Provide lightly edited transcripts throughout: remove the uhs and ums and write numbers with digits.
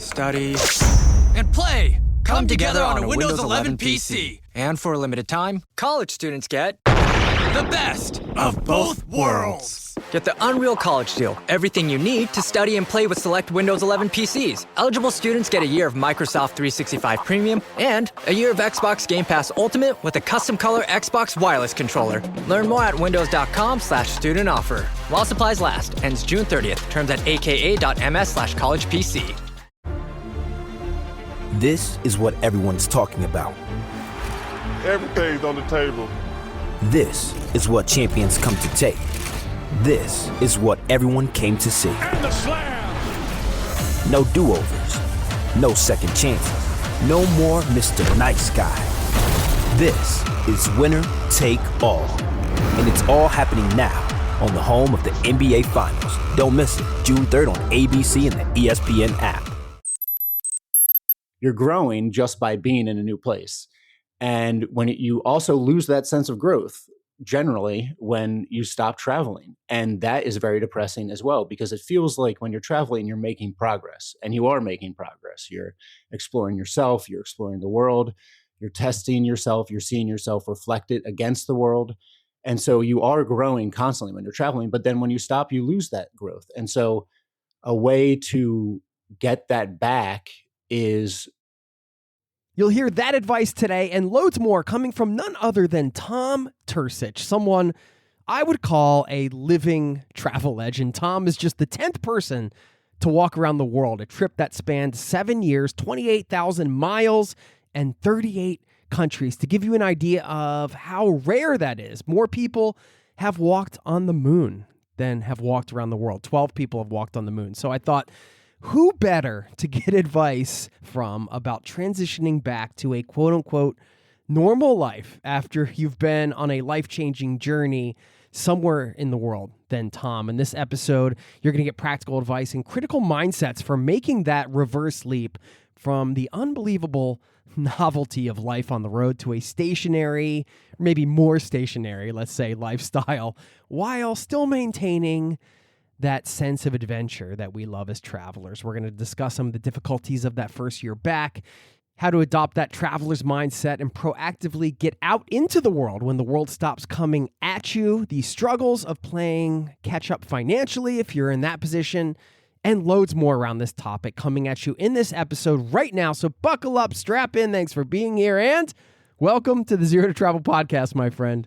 study, and play come together on a Windows 11 PC. And for a limited time, college students get The best of both worlds. Get the Unreal College Deal. Everything you need to study and play with select Windows 11 PCs. Eligible students get a year of Microsoft 365 Premium and a year of Xbox Game Pass Ultimate with a custom color Xbox wireless controller. Learn more at windows.com/student offer. While supplies last. Ends June 30th. Terms at aka.ms/collegepc. This is what everyone's talking about. Everything's on the table. This is what champions come to take. This is what everyone came to see. And the slam! No do-overs. No second chances. No more Mr. Nice Guy. This is winner take all. And it's all happening now on the home of the NBA Finals. Don't miss it. June 3rd on ABC and the ESPN app. You're growing just by being in a new place. And when you also lose that sense of growth, generally, when you stop traveling. And that is very depressing as well, because it feels like when you're traveling, you're making progress. And you are making progress. You're exploring yourself. You're exploring the world. You're testing yourself. You're seeing yourself reflected against the world. And so you are growing constantly when you're traveling. But then when you stop, you lose that growth. And so a way to get that back is... You'll hear that advice today and loads more coming from none other than Tom Turcich, someone I would call a living travel legend. Tom is just the 10th person to walk around the world, a trip that spanned 7 years, 28,000 miles, and 38 countries. To give you an idea of how rare that is, more people have walked on the moon than have walked around the world. 12 people have walked on the moon. So I thought, who better to get advice from about transitioning back to a quote-unquote normal life after you've been on a life-changing journey somewhere in the world than Tom. In this episode, you're going to get practical advice and critical mindsets for making that reverse leap from the unbelievable novelty of life on the road to a stationary, or maybe more stationary, let's say, lifestyle, while still maintaining that sense of adventure that we love as travelers. We're going to discuss some of the difficulties of that first year back, how to adopt that traveler's mindset and proactively get out into the world when the world stops coming at you, the struggles of playing catch up financially if you're in that position, and loads more around this topic coming at you in this episode right now. So buckle up, strap in. Thanks for being here, and welcome to the Zero to Travel podcast, my friend.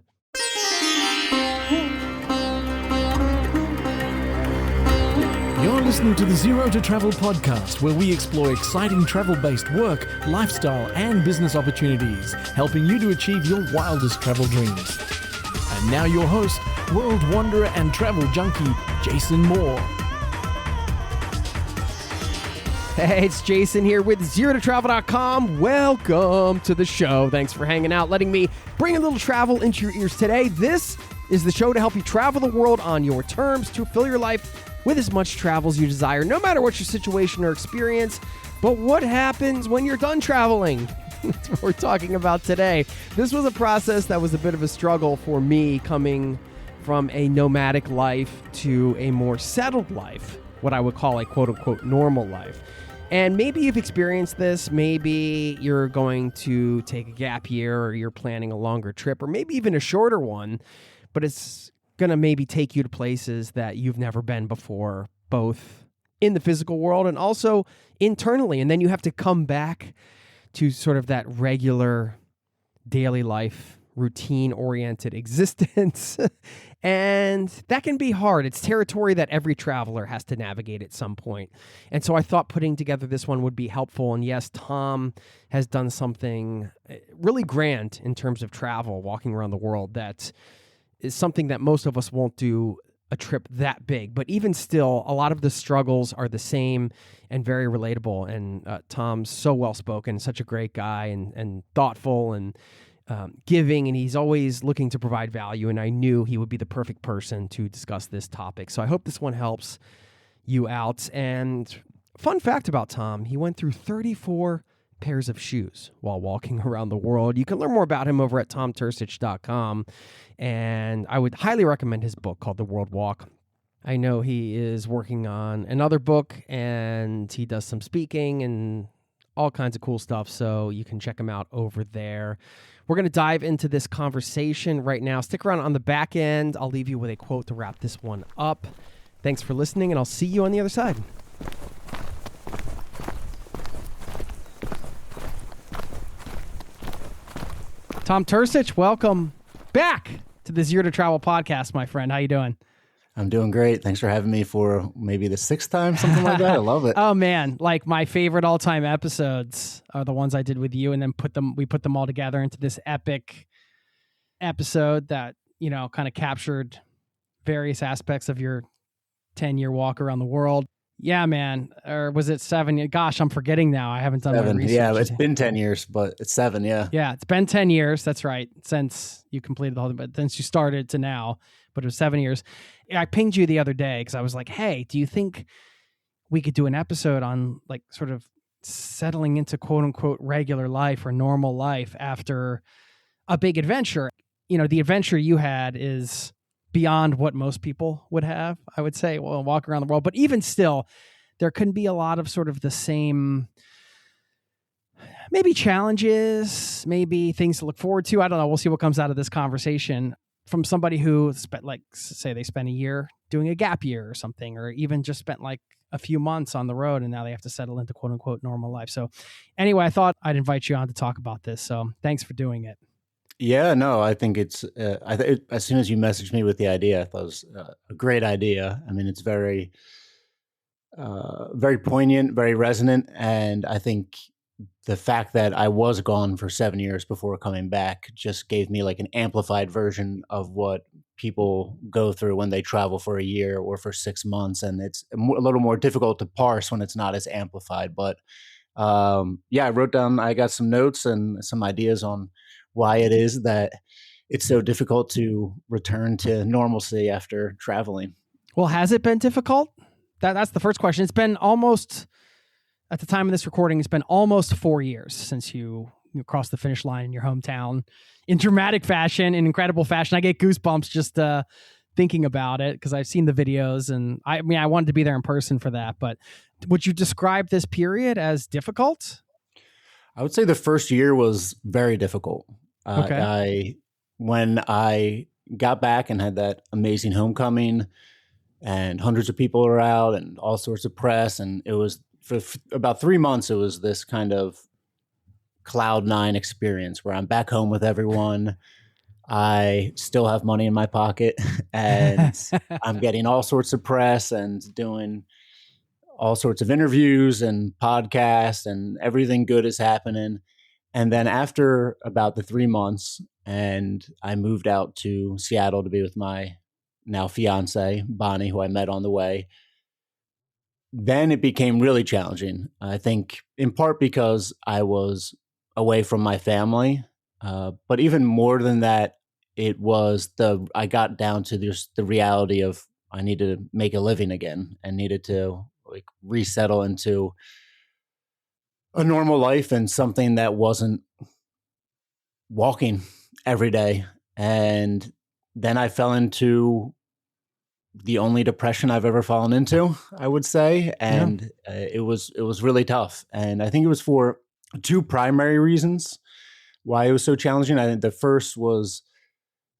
You're listening to the Zero to Travel podcast, where we explore exciting travel-based work, lifestyle, and business opportunities, helping you to achieve your wildest travel dreams. And now your host, world wanderer and travel junkie, Jason Moore. Hey, it's Jason here with ZeroToTravel.com. Welcome to the show. Thanks for hanging out, letting me bring a little travel into your ears today. This is the show to help you travel the world on your terms, to fill your life with as much travel as you desire, no matter what your situation or experience. But what happens when you're done traveling? That's what we're talking about today. This was a process that was a bit of a struggle for me, coming from a nomadic life to a more settled life, what I would call a quote-unquote normal life. And maybe you've experienced this. Maybe you're going to take a gap year, or you're planning a longer trip, or maybe even a shorter one, but it's going to maybe take you to places that you've never been before, both in the physical world and also internally. And then you have to come back to sort of that regular daily life, routine-oriented existence. And that can be hard. It's territory that every traveler has to navigate at some point. And so I thought putting together this one would be helpful. And yes, Tom has done something really grand in terms of travel, walking around the world, that is something that most of us won't do a trip that big. But even still, a lot of the struggles are the same and very relatable. And Tom's so well-spoken, such a great guy, and thoughtful and giving, and he's always looking to provide value. And I knew he would be the perfect person to discuss this topic. So I hope this one helps you out. And fun fact about Tom, he went through 34 pairs of shoes while walking around the world. You can learn more about him over at tomturcich.com. And I would highly recommend his book called The World Walk. I know he is working on another book, and he does some speaking and all kinds of cool stuff. So you can check him out over there. We're going to dive into this conversation right now. Stick around on the back end. I'll leave you with a quote to wrap this one up. Thanks for listening, and I'll see you on the other side. Tom Turcich, welcome back to the Zero to Travel podcast, my friend. How you doing? I'm doing great. Thanks for having me for maybe the 6th time, something like that. I love it. Oh man, like my favorite all-time episodes are the ones I did with you, and then we put them all together into this epic episode that, you know, kind of captured various aspects of your 10-year walk around the world. Yeah, man. Or was it 7? Gosh, I'm forgetting now. I haven't done 7. my research. Yeah, it's been 10 years, but it's 7. Yeah. Yeah, it's been 10 years. That's right. Since you completed the whole thing, but since you started to now, but it was 7 years. I pinged you the other day because I was like, hey, do you think we could do an episode on like sort of settling into quote unquote regular life or normal life after a big adventure? You know, the adventure you had is beyond what most people would have, I would say, well, walk around the world. But even still, there can be a lot of sort of the same, maybe challenges, maybe things to look forward to. I don't know. We'll see what comes out of this conversation from somebody who spent, like, say they spent a year doing a gap year or something, or even just spent like a few months on the road and now they have to settle into quote unquote normal life. So anyway, I thought I'd invite you on to talk about this. So thanks for doing it. Yeah, no, I think it's, as soon as you messaged me with the idea, I thought it was a great idea. I mean, it's very, very poignant, very resonant. And I think the fact that I was gone for 7 years before coming back just gave me like an amplified version of what people go through when they travel for a year or for 6 months. And it's a little more difficult to parse when it's not as amplified. But yeah, I got some notes and some ideas on why it is that it's so difficult to return to normalcy after traveling. Well, has it been difficult? That's the first question. It's been almost, at the time of this recording, it's been almost 4 years since you crossed the finish line in your hometown in dramatic fashion, in incredible fashion. I get goosebumps just thinking about it because I've seen the videos, and I mean, I wanted to be there in person for that. But would you describe this period as difficult? I would say the first year was very difficult. Okay. When I got back and had that amazing homecoming and hundreds of people were out and all sorts of press, and it was for about 3 months, it was this kind of cloud 9 experience where I'm back home with everyone. I still have money in my pocket and I'm getting all sorts of press and doing all sorts of interviews and podcasts, and everything good is happening. And then after about the 3 months, and I moved out to Seattle to be with my now fiance, Bonnie, who I met on the way, then it became really challenging. I think in part because I was away from my family, but even more than that, I got down to the reality of I needed to make a living again and needed to like resettle into a normal life and something that wasn't walking every day. And then I fell into the only depression I've ever fallen into, I would say. And it was really tough. And I think it was for 2 primary reasons why it was so challenging. I think the first was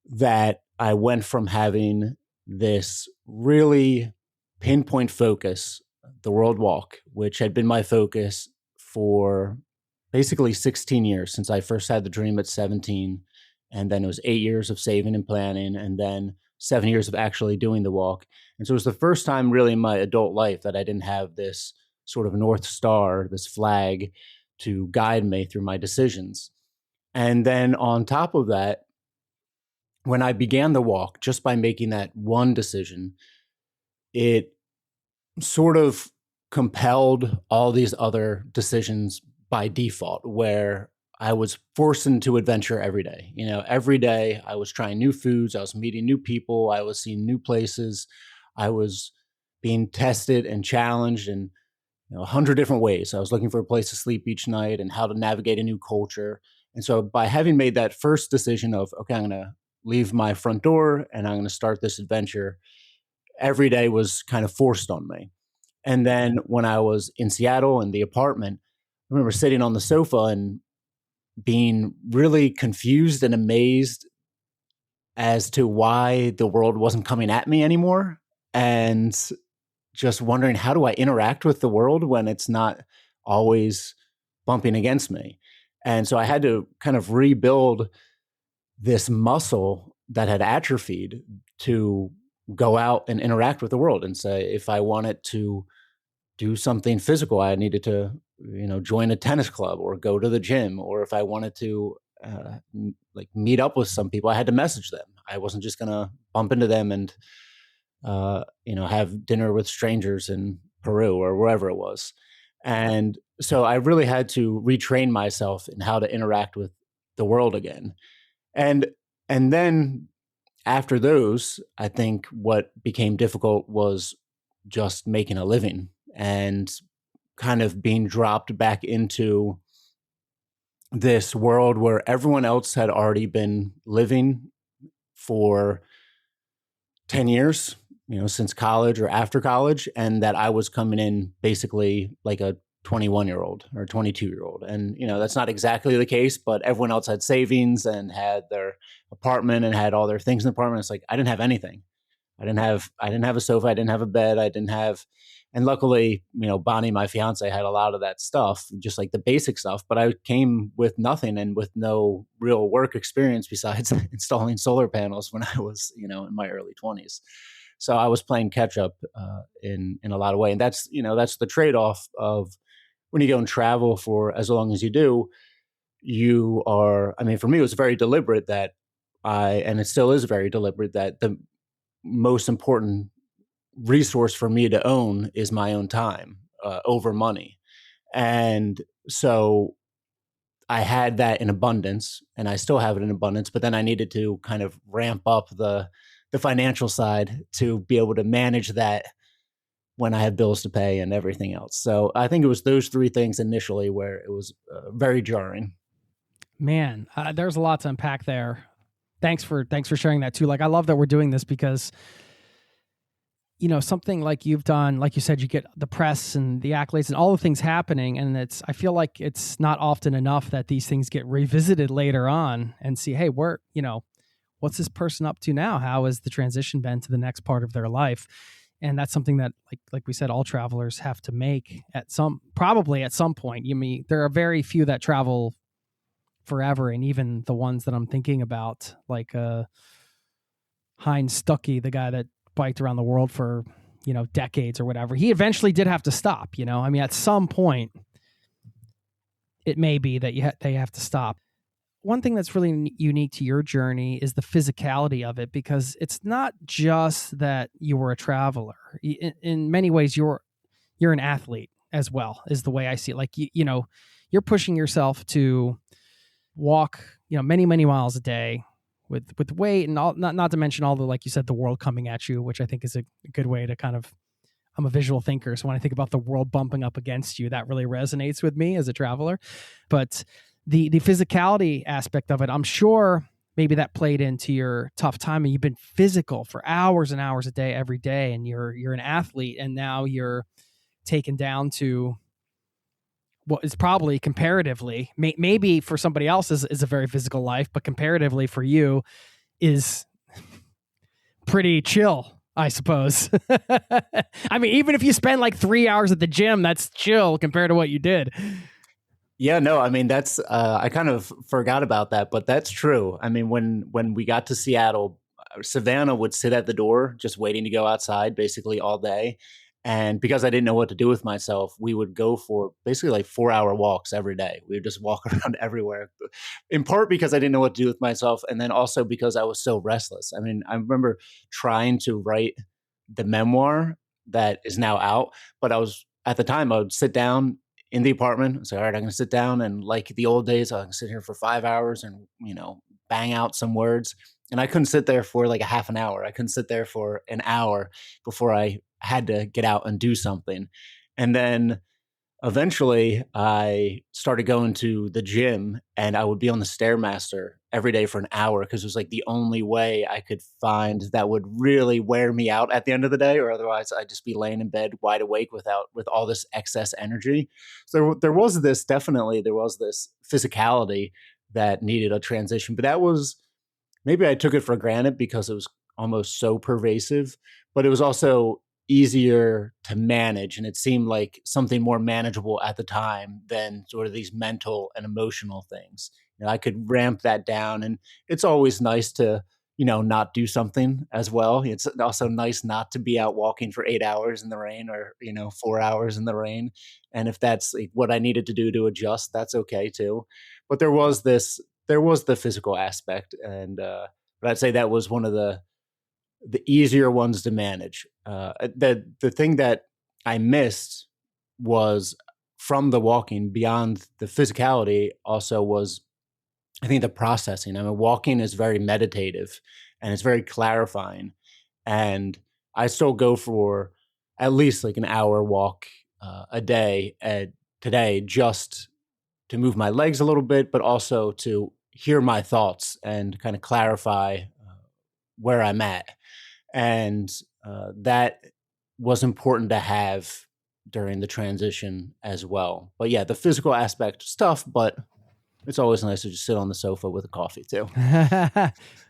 that I went from having this really pinpoint focus, the World Walk, which had been my focus for basically 16 years since I first had the dream at 17. And then it was 8 years of saving and planning, and then 7 years of actually doing the walk. And so it was the first time really in my adult life that I didn't have this sort of North Star, this flag to guide me through my decisions. And then on top of that, when I began the walk, just by making that one decision, it sort of compelled all these other decisions by default, where I was forced into adventure every day. You know, every day I was trying new foods, I was meeting new people, I was seeing new places, I was being tested and challenged in 100 different ways. I was looking for a place to sleep each night and how to navigate a new culture. And so by having made that first decision of, okay, I'm going to leave my front door and I'm going to start this adventure, every day was kind of forced on me. And then when I was in Seattle in the apartment, I remember sitting on the sofa and being really confused and amazed as to why the world wasn't coming at me anymore. And just wondering, how do I interact with the world when it's not always bumping against me? And so I had to kind of rebuild this muscle that had atrophied to go out and interact with the world. And say, if I wanted to do something physical, I needed to, join a tennis club or go to the gym. Or if I wanted to meet up with some people, I had to message them. I wasn't just going to bump into them and, have dinner with strangers in Peru or wherever it was. And so I really had to retrain myself in how to interact with the world again. And then after those, I think what became difficult was just making a living and kind of being dropped back into this world where everyone else had already been living for 10 years, since college or after college, and that I was coming in basically like a 21-year-old or 22-year-old. And, that's not exactly the case, but everyone else had savings and had their apartment and had all their things in the apartment. It's like, I didn't have anything. I didn't have a sofa. I didn't have a bed. And luckily, Bonnie, my fiance, had a lot of that stuff, just like the basic stuff, but I came with nothing and with no real work experience besides installing solar panels when I was, in my early 20s. So I was playing catch up in a lot of ways. And that's the trade-off of when you go and travel for as long as you do, for me, it was very deliberate and it still is very deliberate that the most important resource for me to own is my own time over money. And so I had that in abundance, and I still have it in abundance, but then I needed to kind of ramp up the financial side to be able to manage that when I have bills to pay and everything else. So I think it was those three things initially where it was very jarring. Man, there's a lot to unpack there. Thanks for sharing that too. Like, I love that we're doing this because, something like you've done, like you said, you get the press and the accolades and all the things happening. And I feel like it's not often enough that these things get revisited later on and see, hey, what's this person up to now? How has the transition been to the next part of their life? And that's something that, like we said, all travelers have to make probably at some point. There are very few that travel forever. And even the ones that I'm thinking about, like Heinz Stuckey, the guy that biked around the world for, decades or whatever, he eventually did have to stop, at some point it may be that they have to stop. One thing that's really unique to your journey is the physicality of it, because it's not just that you were a traveler. In many ways, you're an athlete as well, is the way I see it. Like, you're pushing yourself to walk, many, many miles a day with weight and all, not to mention all the, like you said, the world coming at you, which I think is a good way to I'm a visual thinker. So when I think about the world bumping up against you, that really resonates with me as a traveler. But the physicality aspect of it, I'm sure maybe that played into your tough time, and you've been physical for hours and hours a day, every day. And you're an athlete, and now you're taken down to what is probably comparatively, maybe for somebody else is a very physical life, but comparatively for you is pretty chill, I suppose. Even if you spend like 3 hours at the gym, that's chill compared to what you did. Yeah, no, that's, I kind of forgot about that, but that's true. When we got to Seattle, Savannah would sit at the door just waiting to go outside basically all day. And because I didn't know what to do with myself, we would go for basically like 4-hour walks every day. We would just walk around everywhere, in part because I didn't know what to do with myself. And then also because I was so restless. I remember trying to write the memoir that is now out, but at the time I would sit down in the apartment and say, all right, I'm going to sit down. And like the old days, I can sit here for 5 hours and, bang out some words. And I couldn't sit there for like a half an hour. I couldn't sit there for an hour before I had to get out and do something. And then eventually I started going to the gym, and I would be on the Stairmaster every day for an hour because it was like the only way I could find that would really wear me out at the end of the day, or otherwise I'd just be laying in bed wide awake with all this excess energy. So there was this physicality that needed a transition, but that was, maybe I took it for granted because it was almost so pervasive, but it was also easier to manage. And it seemed like something more manageable at the time than sort of these mental and emotional things. I could ramp that down, and it's always nice to, not do something as well. It's also nice not to be out walking for 8 hours in the rain or, 4 hours in the rain. And if that's like what I needed to do to adjust, that's okay too. But there was the physical aspect. And, but I'd say that was one of the easier ones to manage. The thing that I missed was, from the walking, beyond the physicality, also was, I think, the processing. I mean, walking is very meditative and it's very clarifying. And I still go for at least like an hour walk a day today, just to move my legs a little bit, but also to hear my thoughts and kind of clarify where I'm at. And that was important to have during the transition as well. But yeah, the physical aspect stuff, but it's always nice to just sit on the sofa with a coffee too.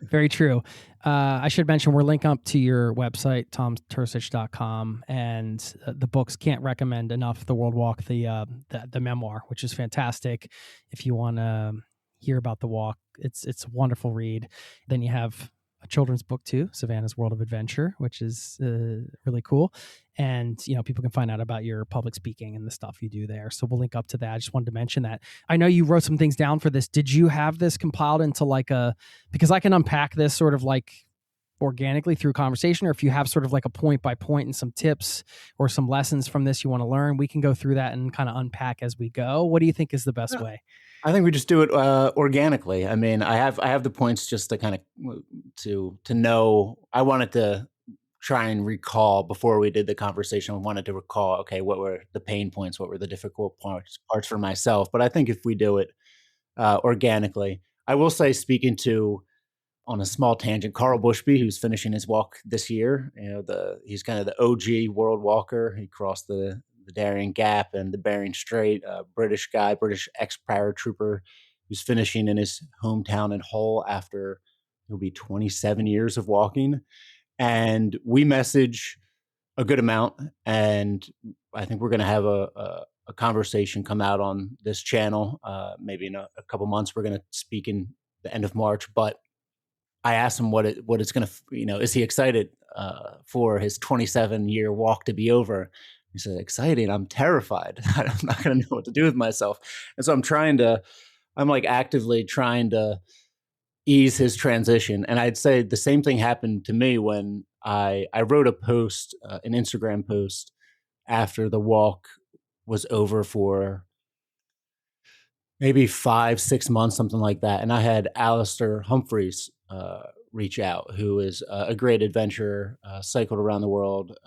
Very true. I should mention we're linked up to your website, tomturcich.com, and the books. Can't recommend enough The World Walk, the memoir, which is fantastic. If you want to hear about the walk, it's a wonderful read. Then you have a children's book too, Savannah's World of Adventure, which is really cool. And, people can find out about your public speaking and the stuff you do there. So we'll link up to that. I just wanted to mention that. I know you wrote some things down for this. Did you have this compiled into because I can unpack this sort of like organically through conversation, or if you have sort of like a point by point and some tips or some lessons from this you want to learn, we can go through that and kind of unpack as we go. What do you think is the best way? I think we just do it organically. I mean, I have the points just to kind of to know. I wanted to try and recall before we did the conversation. I wanted to recall, okay, what were the pain points? What were the difficult parts for myself? But I think if we do it organically, I will say, speaking to, on a small tangent, Carl Bushby, who's finishing his walk this year, he's kind of the OG world walker. He crossed the Darien Gap and the Bering Strait, British ex-paratrooper who's finishing in his hometown in Hull after it'll be 27 years of walking. And we message a good amount, and I think we're going to have a conversation come out on this channel. Maybe in a couple months, we're going to speak in the end of March. But I asked him what it's going to, is he excited for his 27-year walk to be over? He said, exciting. I'm terrified. I'm not going to know what to do with myself. And so I'm like actively trying to ease his transition. And I'd say the same thing happened to me when I wrote a post, an Instagram post, after the walk was over for maybe 5-6 months, something like that. And I had Alistair Humphreys reach out, who is a great adventurer, cycled around the world.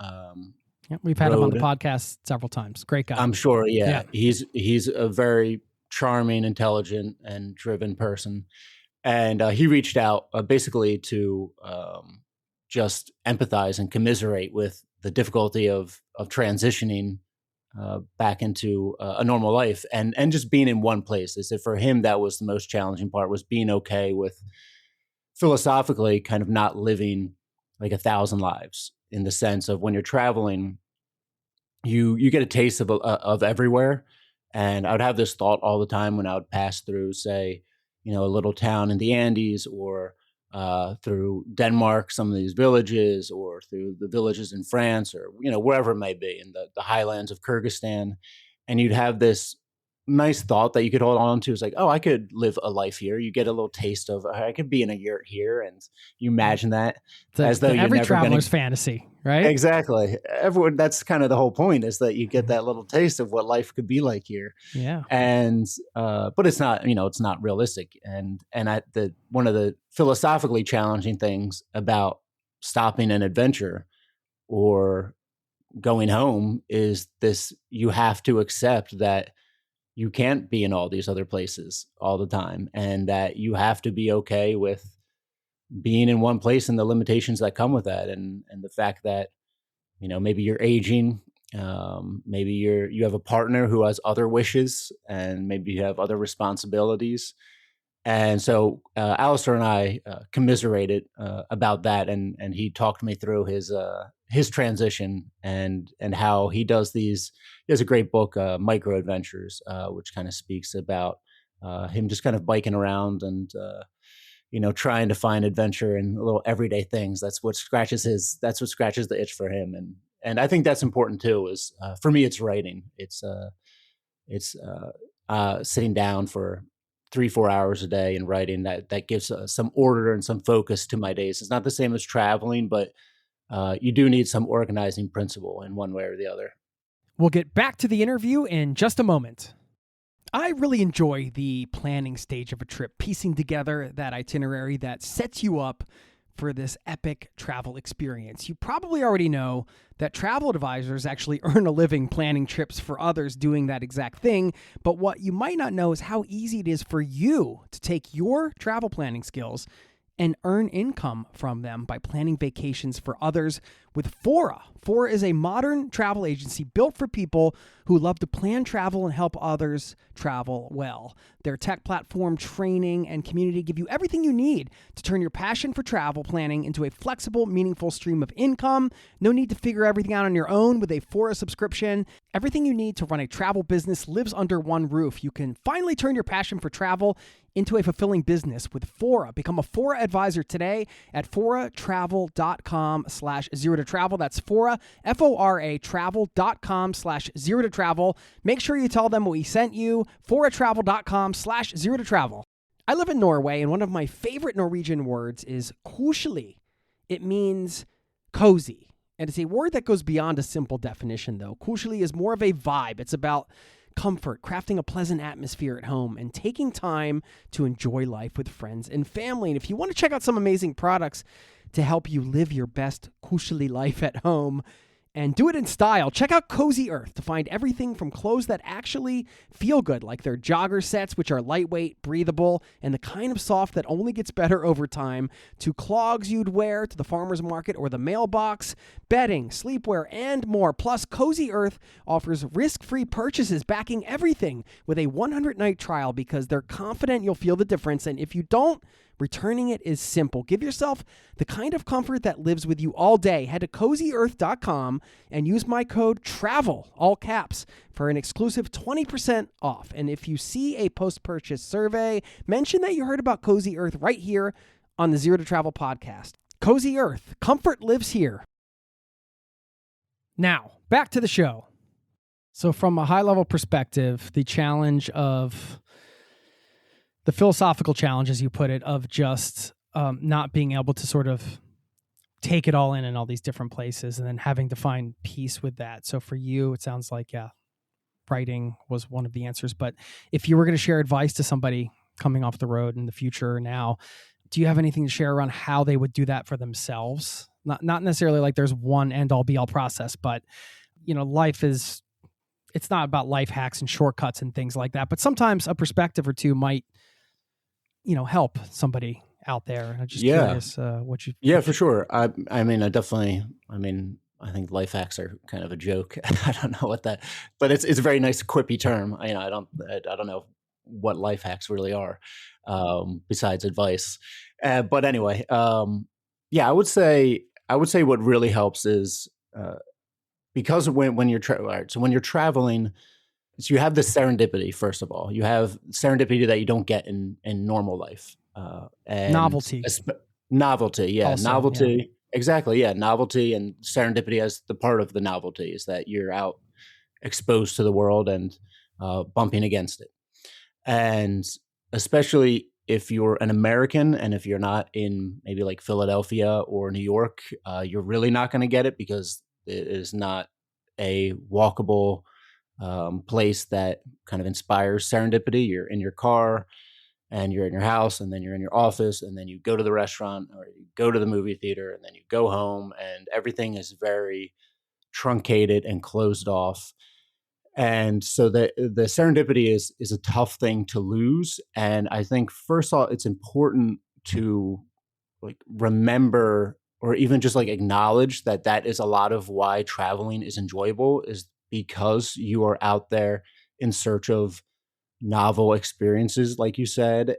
We've had him on the podcast several times. Great guy. I'm sure. Yeah. He's a very charming, intelligent, and driven person. And he reached out basically to just empathize and commiserate with the difficulty of transitioning back into a normal life and just being in one place. They said for him, that was the most challenging part, was being okay with philosophically kind of not living like 1,000 lives, in the sense of when you're traveling, you get a taste of everywhere. And I would have this thought all the time when I would pass through, say, a little town in the Andes, or through Denmark, some of these villages, or through the villages in France, or, wherever it may be, in the highlands of Kyrgyzstan. And you'd have this nice thought that you could hold on to. It's like, oh, I could live a life here. You get a little taste of, I could be in a yurt here. And you imagine that as though every traveler's fantasy, right? Exactly. Everyone, that's kind of the whole point, is that you get that little taste of what life could be like here. Yeah. And, but it's not, it's not realistic. And one of the philosophically challenging things about stopping an adventure or going home is this: you have to accept that you can't be in all these other places all the time, and that you have to be okay with being in one place and the limitations that come with that, and the fact that maybe you're aging, maybe you have a partner who has other wishes, and maybe you have other responsibilities. And so Alistair and I commiserated about that, and he talked me through his transition and how he does these. He has a great book, Micro Adventures, which kind of speaks about him just kind of biking around and trying to find adventure in little everyday things. That's what scratches the itch for him, and I think that's important too. Is for me, it's writing. It's sitting down for 3-4 hours a day and writing. That gives some order and some focus to my days. It's not the same as traveling, but you do need some organizing principle in one way or the other. We'll get back to the interview in just a moment. I really enjoy the planning stage of a trip, piecing together that itinerary that sets you up for this epic travel experience. You probably already know that travel advisors actually earn a living planning trips for others doing that exact thing, but what you might not know is how easy it is for you to take your travel planning skills and earn income from them by planning vacations for others with Fora. Fora is a modern travel agency built for people who love to plan travel and help others travel well. Their tech platform, training, and community give you everything you need to turn your passion for travel planning into a flexible, meaningful stream of income. No need to figure everything out on your own with a Fora subscription. Everything you need to run a travel business lives under one roof. You can finally turn your passion for travel into a fulfilling business with Fora. Become a Fora advisor today at foratravel.com/0to-travel. That's Fora, Fora travel.com/0to-travel. Make sure you tell them we sent you, foratravel.com/0to-travel. I live in Norway, and one of my favorite Norwegian words is koselig. It means cozy. And it's a word that goes beyond a simple definition, though. Koselig is more of a vibe. It's about comfort, crafting a pleasant atmosphere at home, and taking time to enjoy life with friends and family. And if you want to check out some amazing products to help you live your best koselig life at home and do it in style, check out Cozy Earth to find everything from clothes that actually feel good, like their jogger sets, which are lightweight, breathable, and the kind of soft that only gets better over time, to clogs you'd wear to the farmer's market or the mailbox, bedding, sleepwear, and more. Plus, Cozy Earth offers risk-free purchases, backing everything with a 100-night trial because they're confident you'll feel the difference. And if you don't, returning it is simple. Give yourself the kind of comfort that lives with you all day. Head to CozyEarth.com and use my code TRAVEL, all caps, for an exclusive 20% off. And if you see a post-purchase survey, mention that you heard about Cozy Earth right here on the Zero to Travel podcast. Cozy Earth, comfort lives here. Now, back to the show. So from a high-level perspective, the challenge of the philosophical challenge, as you put it, of just not being able to sort of take it all in all these different places and then having to find peace with that. So for you, it sounds like, writing was one of the answers. But if you were going to share advice to somebody coming off the road in the future or now, do you have anything to share around how they would do that for themselves? Not necessarily like there's one end-all be-all process, but life is, it's not about life hacks and shortcuts and things like that. But sometimes a perspective or two might help somebody out there. I'm just curious what you... Yeah, for sure. I think life hacks are kind of a joke. I don't know what that, but it's a very nice quippy term. I don't know what life hacks really are, besides advice. But anyway, I would say what really helps is, because when you're traveling, so you have this serendipity. First of all, you have serendipity that you don't get in normal life. And novelty. Novelty. Also, novelty. yeah. Exactly. Yeah. Novelty and serendipity as the part of the novelty is that you're out exposed to the world and bumping against it. And especially if you're an American and if you're not in maybe like Philadelphia or New York, you're really not going to get it because it is not a walkable place that kind of inspires serendipity. You're in your car and you're in your house and then you're in your office and then you go to the restaurant or you go to the movie theater and then you go home and everything is very truncated and closed off. And so the serendipity is a tough thing to lose. And I think first of all, it's important to like remember or even just like acknowledge that that is a lot of why traveling is enjoyable, is because you are out there in search of novel experiences, like you said,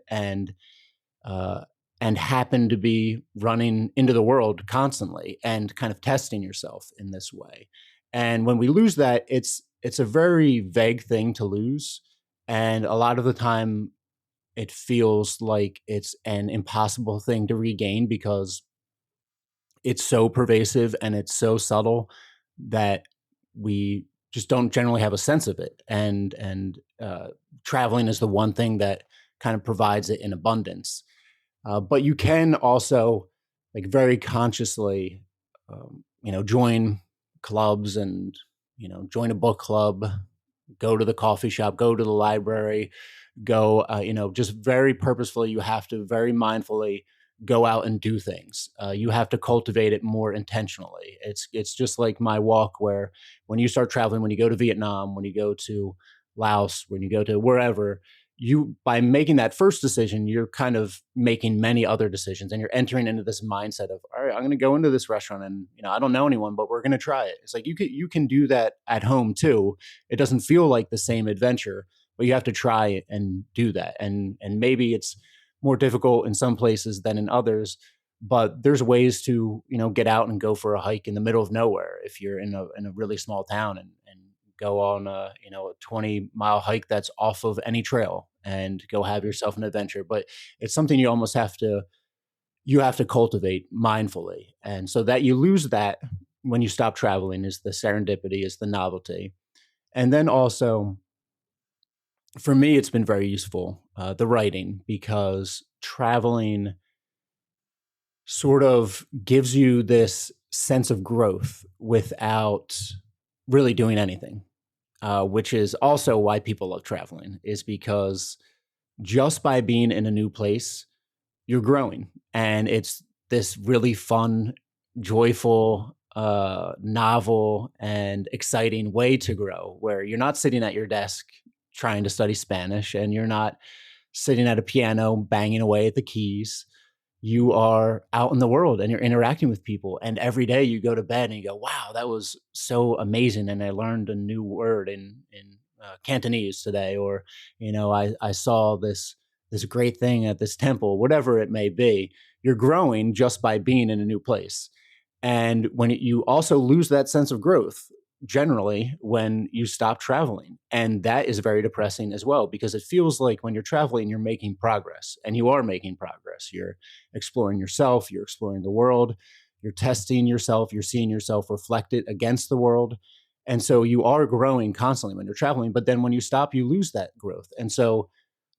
uh, and happen to be running into the world constantly and kind of testing yourself in this way. And when we lose that, it's a very vague thing to lose, and a lot of the time it feels like it's an impossible thing to regain because it's so pervasive and it's so subtle that we just don't generally have a sense of it. And traveling is the one thing that kind of provides it in abundance. But you can also like very consciously, join clubs and, join a book club, go to the coffee shop, go to the library, go, just very purposefully. You have to very mindfully go out and do things. You have to cultivate it more intentionally. It's just like my walk, where when you start traveling, when you go to Vietnam, when you go to Laos, when you go to wherever, you, by making that first decision, you're kind of making many other decisions, and you're entering into this mindset of, all right, I'm going to go into this restaurant, and I don't know anyone, but we're going to try it. It's like you can do that at home too. It doesn't feel like the same adventure, but you have to try and do that. And maybe it's more difficult in some places than in others, but there's ways to get out and go for a hike in the middle of nowhere if you're in a really small town, and go on a 20-mile hike that's off of any trail and go have yourself an adventure. But it's something you almost have to cultivate mindfully. And so that you lose that when you stop traveling is the serendipity, is the novelty. And then also, for me, it's been very useful, the writing, because traveling sort of gives you this sense of growth without really doing anything, which is also why people love traveling, is because just by being in a new place, you're growing. And it's this really fun, joyful, novel, and exciting way to grow, where you're not sitting at your desk trying to study Spanish, and you're not sitting at a piano banging away at the keys. You are out in the world and you're interacting with people. And every day you go to bed and you go, wow, that was so amazing. And I learned a new word in Cantonese today, or, I saw this great thing at this temple, whatever it may be. You're growing just by being in a new place. And when you also lose that sense of growth, generally, when you stop traveling. And that is very depressing as well, because it feels like when you're traveling, you're making progress, and you are making progress. You're exploring yourself, you're exploring the world, you're testing yourself, you're seeing yourself reflected against the world. And so you are growing constantly when you're traveling, but then when you stop, you lose that growth. And so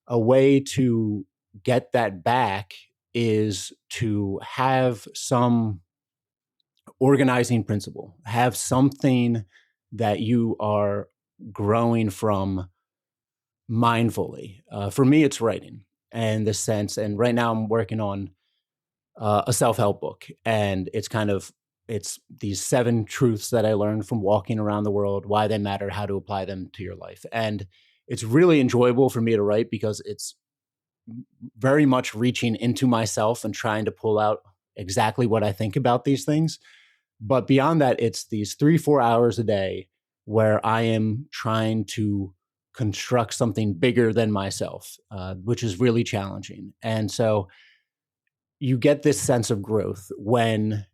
a way to get that back is to have some organizing principle, have something that you are growing from mindfully. For me, it's writing, and the sense. And right now, I'm working on a self-help book, and it's these 7 truths that I learned from walking around the world, why they matter, how to apply them to your life. And it's really enjoyable for me to write, because it's very much reaching into myself and trying to pull out exactly what I think about these things. But beyond that, it's these 3-4 hours a day where I am trying to construct something bigger than myself, which is really challenging. And so you get this sense of growth when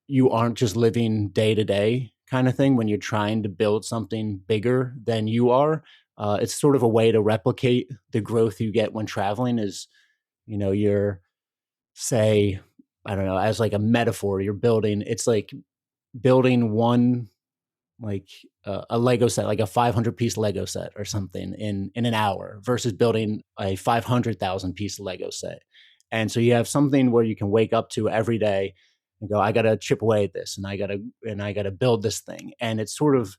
you aren't just living day to day kind of thing, when you're trying to build something bigger than you are. It's sort of a way to replicate the growth you get when traveling. Is, you're, say, I don't know, as like a metaphor, you're building, it's like building one, like a Lego set, like a 500-piece Lego set or something in an hour, versus building a 500,000 piece Lego set. And so you have something where you can wake up to every day and go, I got to chip away at this, and I got to build this thing. And it's sort of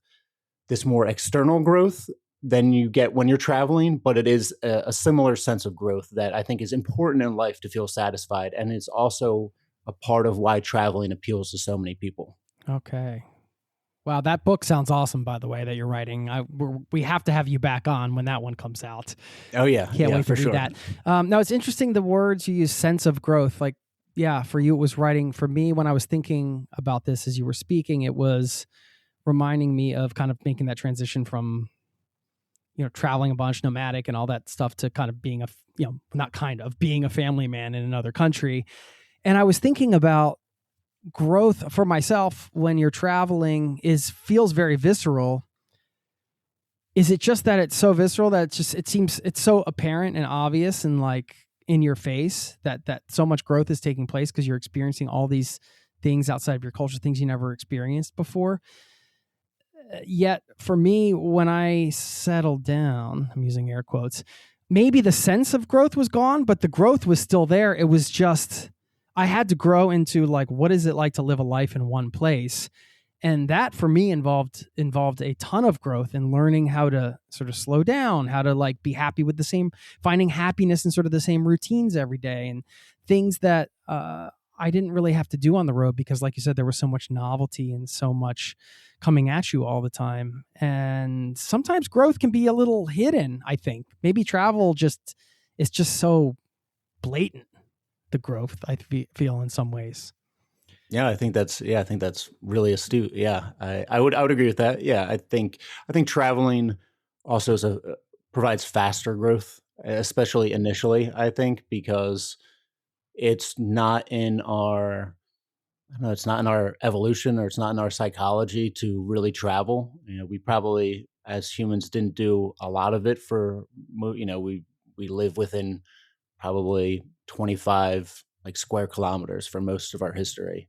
this more external growth than you get when you're traveling, but it is a similar sense of growth that I think is important in life to feel satisfied. And it's also a part of why traveling appeals to so many people. Okay. Wow, that book sounds awesome, by the way, that you're writing. We have to have you back on when that one comes out. Oh yeah. Can't wait to for read sure. that. Now, it's interesting the words you use, sense of growth. Like, yeah, for you, it was writing. For me, when I was thinking about this as you were speaking, it was reminding me of kind of making that transition from, traveling a bunch, nomadic and all that stuff, to kind of being being a family man in another country. And I was thinking about growth for myself when you're traveling feels very visceral. Is it just that it's so visceral that it's so apparent and obvious and like in your face that so much growth is taking place because you're experiencing all these things outside of your culture, things you never experienced before? Yet for me, when I settled down, I'm using air quotes, maybe the sense of growth was gone, but the growth was still there. It was just, I had to grow into like, what is it like to live a life in one place? And that for me involved a ton of growth in learning how to sort of slow down, how to like be happy with finding happiness in sort of the same routines every day, and things that I didn't really have to do on the road because, like you said, there was so much novelty and so much coming at you all the time. And sometimes growth can be a little hidden, I think. Maybe travel is just so blatant, the growth I feel in some ways. Yeah, I think that's really astute. Yeah, I would agree with that. Yeah, I think traveling also provides faster growth, especially initially. I think because it's not in our evolution, or it's not in our psychology to really travel. We probably as humans didn't do a lot of it we live within probably 25 like square kilometers for most of our history.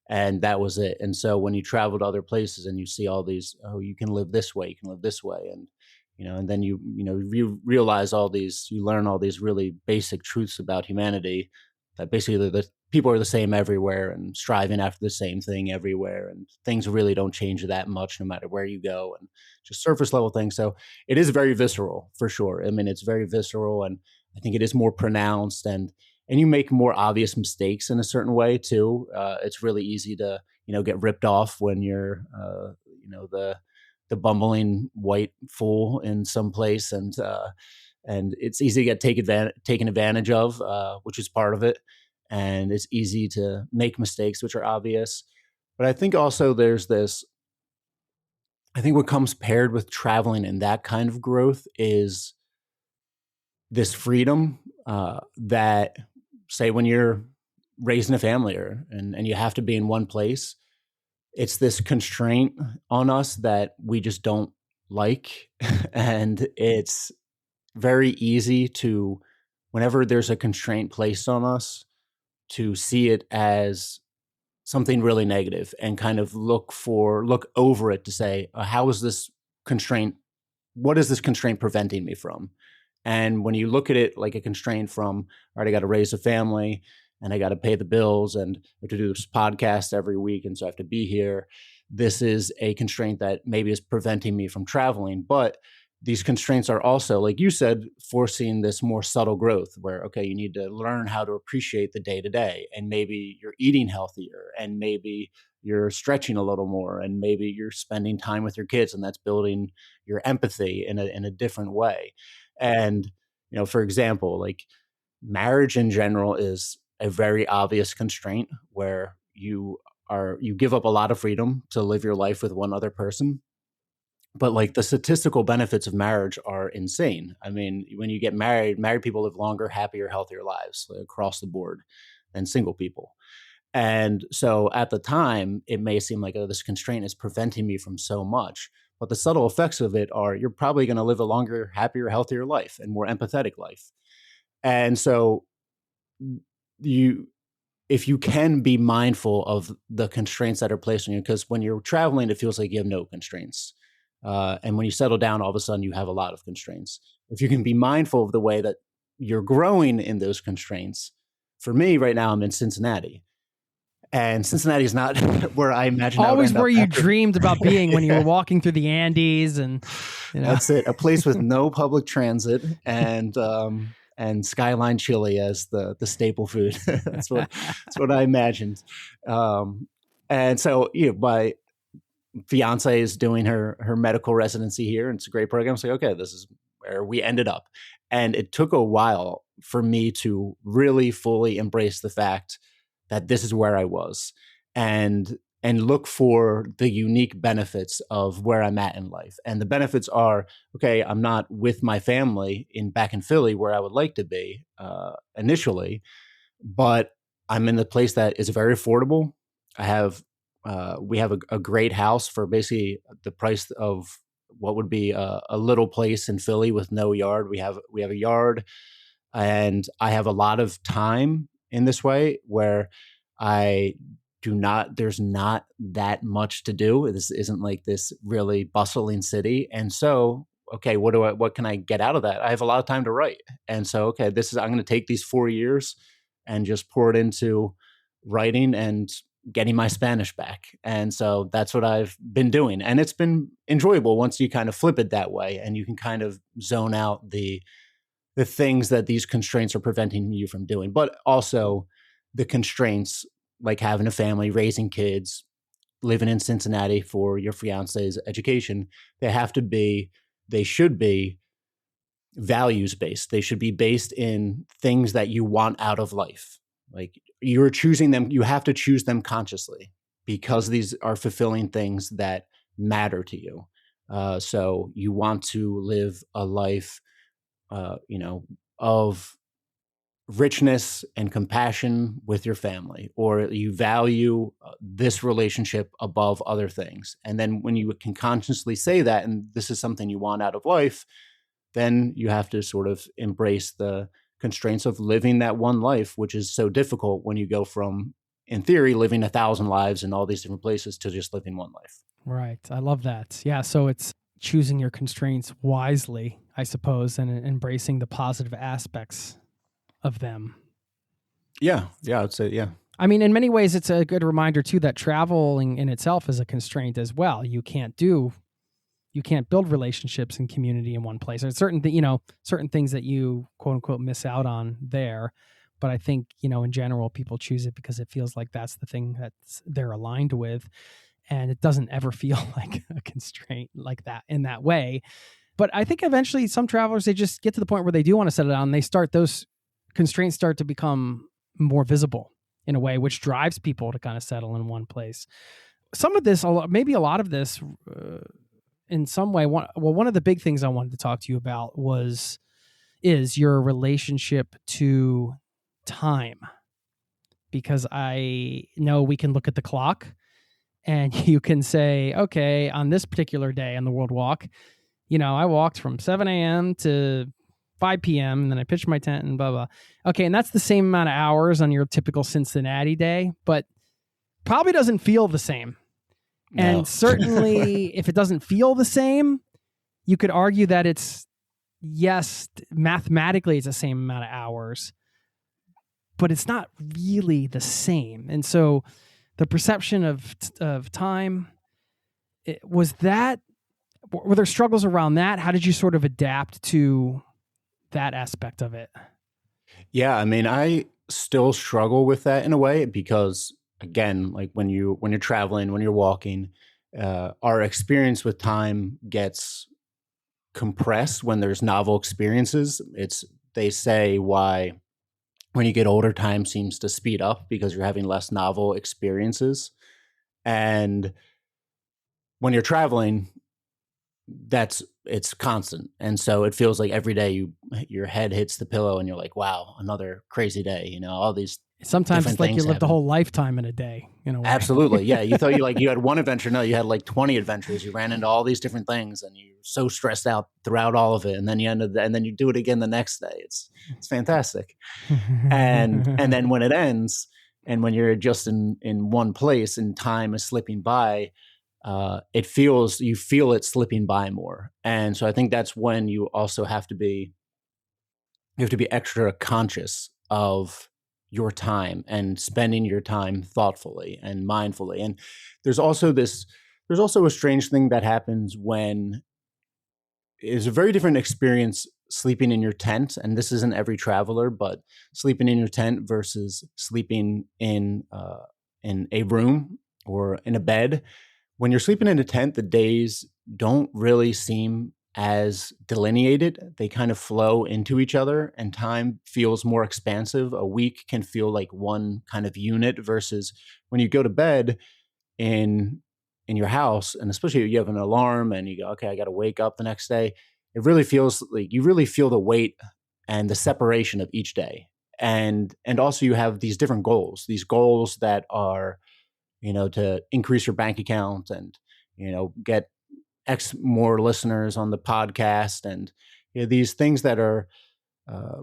And that was it. And so when you travel to other places and you see all these, you can live this way, you can live this way. And, and then you realize you learn all these really basic truths about humanity, that basically the people are the same everywhere and striving after the same thing everywhere. And things really don't change that much no matter where you go, and just surface level things. So it is very visceral for sure. I mean, it's very visceral, and I think it is more pronounced, and you make more obvious mistakes in a certain way too. It's really easy to, get ripped off when you're, the bumbling white fool in some place, and it's easy to get taken advantage of, which is part of it. And it's easy to make mistakes, which are obvious. But I think also I think what comes paired with traveling and that kind of growth is this freedom that, say, when you're raising a family and you have to be in one place, it's this constraint on us that we just don't like. And it's very easy to, whenever there's a constraint placed on us, to see it as something really negative and kind of look over it to say, how is this constraint? What is this constraint preventing me from? And when you look at it like a constraint from, all right, I got to raise a family and I got to pay the bills and I have to do this podcast every week, and so I have to be here. This is a constraint that maybe is preventing me from traveling. But these constraints are also, like you said, forcing this more subtle growth where, okay, you need to learn how to appreciate the day to day, and maybe you're eating healthier, and maybe you're stretching a little more, and maybe you're spending time with your kids, and that's building your empathy in a different way. And, for example, like marriage in general is a very obvious constraint where you give up a lot of freedom to live your life with one other person. But like the statistical benefits of marriage are insane. I mean, when you get married people live longer, happier, healthier lives across the board than single people. And so at the time, it may seem like, this constraint is preventing me from so much. But the subtle effects of it are you're probably going to live a longer, happier, healthier life and more empathetic life. And so if you can be mindful of the constraints that are placed on you, because when you're traveling, it feels like you have no constraints. And when you settle down, all of a sudden you have a lot of constraints. If you can be mindful of the way that you're growing in those constraints. For me right now, I'm in Cincinnati. And Cincinnati is not where I imagined. Always where you dreamed about being when you were walking through the Andes, and that's it. A place with no public transit and Skyline chili as the staple food. that's what I imagined. And so, by fiance is doing her medical residency here, and it's a great program. It's like, okay, this is where we ended up. And it took a while for me to really fully embrace the fact that this is where I was, and look for the unique benefits of where I'm at in life. And the benefits are, okay, I'm not with my family back in Philly where I would like to be initially, but I'm in a place that is very affordable. We have a great house for basically the price of what would be a little place in Philly with no yard. We have a yard, and I have a lot of time in this way where there's not that much to do. This isn't like this really bustling city. And so, okay, what can I get out of that? I have a lot of time to write. And so, okay, I'm going to take these 4 years and just pour it into writing and getting my Spanish back. And so that's what I've been doing. And it's been enjoyable once you kind of flip it that way, and you can kind of zone out the things that these constraints are preventing you from doing, but also the constraints like having a family, raising kids, living in Cincinnati for your fiance's education. They should be values based. They should be based in things that you want out of life. Like, you're choosing them, you have to choose them consciously because these are fulfilling things that matter to you. So you want to live a life, of richness and compassion with your family, or you value this relationship above other things. And then when you can consciously say that, and this is something you want out of life, then you have to sort of embrace the constraints of living that one life, which is so difficult when you go from, in theory, living 1,000 lives in all these different places to just living one life. Right. I love that. Yeah. So it's choosing your constraints wisely, I suppose, and embracing the positive aspects of them. Yeah. I'd say, yeah. I mean, in many ways, it's a good reminder too that traveling in itself is a constraint as well. You can't build relationships and community in one place. There's certain things that you quote unquote miss out on there. But I think, in general, people choose it because it feels like that's the thing that they're aligned with. And it doesn't ever feel like a constraint like that in that way. But I think eventually some travelers, they just get to the point where they do want to settle down. Those constraints start to become more visible in a way, which drives people to kind of settle in one place. Some of this, maybe a lot of this, in some way, one of the big things I wanted to talk to you about is your relationship to time. Because I know we can look at the clock and you can say, okay, on this particular day on the World Walk, I walked from 7 a.m. to 5 p.m. and then I pitched my tent and blah, blah. Okay, and that's the same amount of hours on your typical Cincinnati day, but probably doesn't feel the same. No. And certainly if it doesn't feel the same, you could argue that mathematically it's the same amount of hours, but it's not really the same. And so the perception of time, were there struggles around that? How did you sort of adapt to that aspect of it? Yeah, I mean, I still struggle with that in a way because, again, like when you're traveling, when you're walking, our experience with time gets compressed when there's novel experiences. They say why when you get older, time seems to speed up because you're having less novel experiences. And when you're traveling, it's constant. And so it feels like every day your head hits the pillow and you're like, wow, another crazy day, all these. Sometimes it's like you lived a whole lifetime in a day, in a way. Absolutely. Yeah. You thought you had one adventure. No, you had like 20 adventures. You ran into all these different things and you're so stressed out throughout all of it. And then you do it again the next day. It's fantastic. and then when it ends and when you're just in one place and time is slipping by, you feel it slipping by more. And so I think that's when you also have to be extra conscious of your time and spending your time thoughtfully and mindfully. And there's also a strange thing that happens when it's a very different experience sleeping in your tent. And this isn't every traveler, but sleeping in your tent versus sleeping in a room or in a bed when you're sleeping in a tent, the days don't really seem as delineated. They kind of flow into each other and time feels more expansive. A week can feel like one kind of unit versus when you go to bed in your house, and especially if you have an alarm and you go, okay, I got to wake up the next day. It really feels like you really feel the weight and the separation of each day. And also you have these different goals, these goals that are, to increase your bank account and, get X more listeners on the podcast and these things that are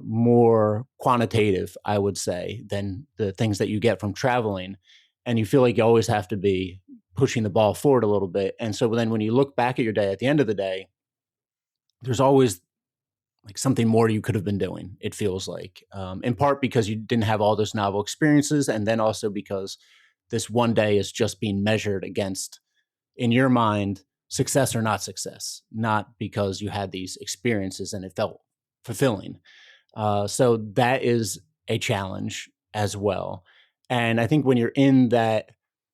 more quantitative, I would say, than the things that you get from traveling. And you feel like you always have to be pushing the ball forward a little bit. And so then when you look back at your day, at the end of the day, there's always like something more you could have been doing, it feels like, in part because you didn't have all those novel experiences. And then also because this one day is just being measured against, in your mind, success or not success, not because you had these experiences and it felt fulfilling. So that is a challenge as well. And I think when you're in that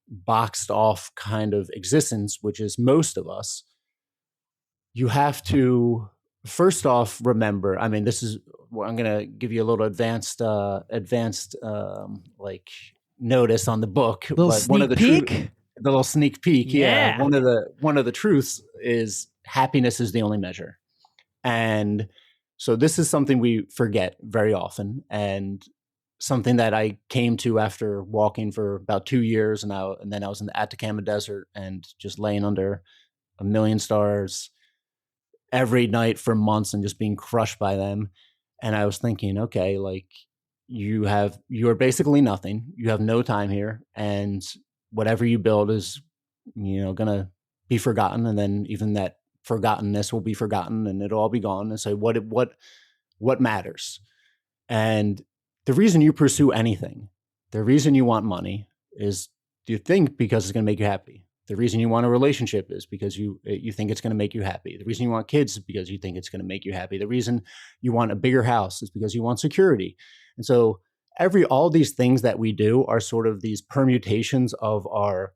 boxed off kind of existence, which is most of us, you have to first off remember, I mean, this is, I'm going to give you a little advanced like notice on the book. Little but one of the peek? The little sneak peek. Yeah. One of the truths is happiness is the only measure. And so this is something we forget very often, and something that I came to after walking for about 2 years, and then I was in the Atacama Desert and just laying under a million stars every night for months and just being crushed by them. And I was thinking, okay, like you are basically nothing. You have no time here, and whatever you build is, gonna be forgotten, and then even that forgottenness will be forgotten, and it'll all be gone. And so, what matters? And the reason you pursue anything, the reason you want money is you think because it's going to make you happy. The reason you want a relationship is because you think it's going to make you happy. The reason you want kids is because you think it's going to make you happy. The reason you want a bigger house is because you want security. And so all these things that we do are sort of these permutations of our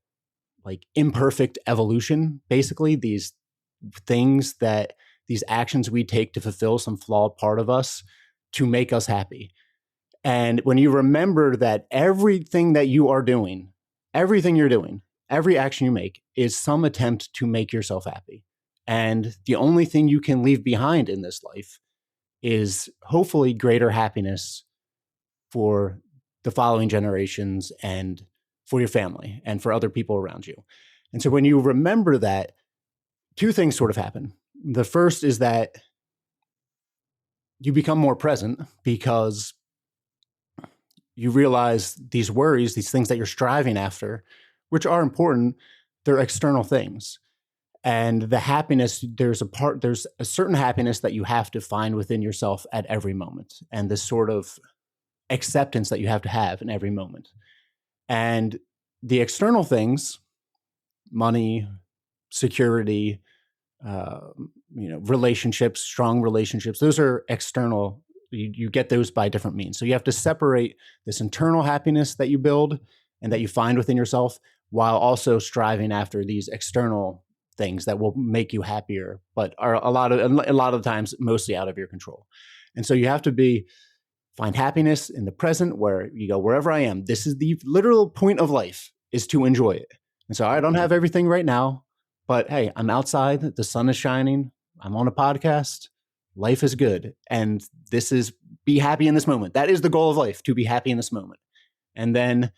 like imperfect evolution, basically these actions we take to fulfill some flawed part of us to make us happy. And when you remember that everything that you are doing, everything you're doing, every action you make is some attempt to make yourself happy. And the only thing you can leave behind in this life is hopefully greater happiness for the following generations and for your family and for other people around you. And so when you remember that, two things sort of happen. The first is that you become more present because you realize these worries, these things that you're striving after, which are important, they're external things. And the happiness, there's a certain happiness that you have to find within yourself at every moment. And this sort of acceptance that you have to have in every moment. And the external things, money, security, relationships, strong relationships, those are external. You get those by different means. So you have to separate this internal happiness that you build and that you find within yourself while also striving after these external things that will make you happier, but are a lot of the times mostly out of your control. And so you have to find happiness in the present, where you go, wherever I am, this is the literal point of life, is to enjoy it. And so I don't have everything right now, but hey, I'm outside, the sun is shining, I'm on a podcast, life is good. And this is be happy in this moment. That is the goal of life, to be happy in this moment. And then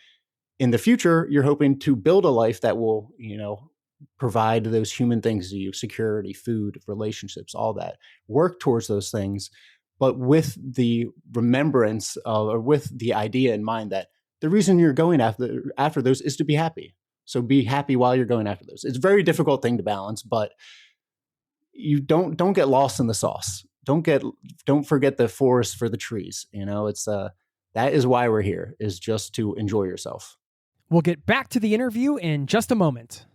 in the future, you're hoping to build a life that will, provide those human things to you, security, food, relationships, all that. Work towards those things, but with the remembrance or with the idea in mind that the reason you're going after those is to be happy. So be happy while you're going after those. It's a very difficult thing to balance, but you don't get lost in the sauce. Don't forget the forest for the trees. It's that is why we're here, is just to enjoy yourself. We'll get back to the interview in just a moment.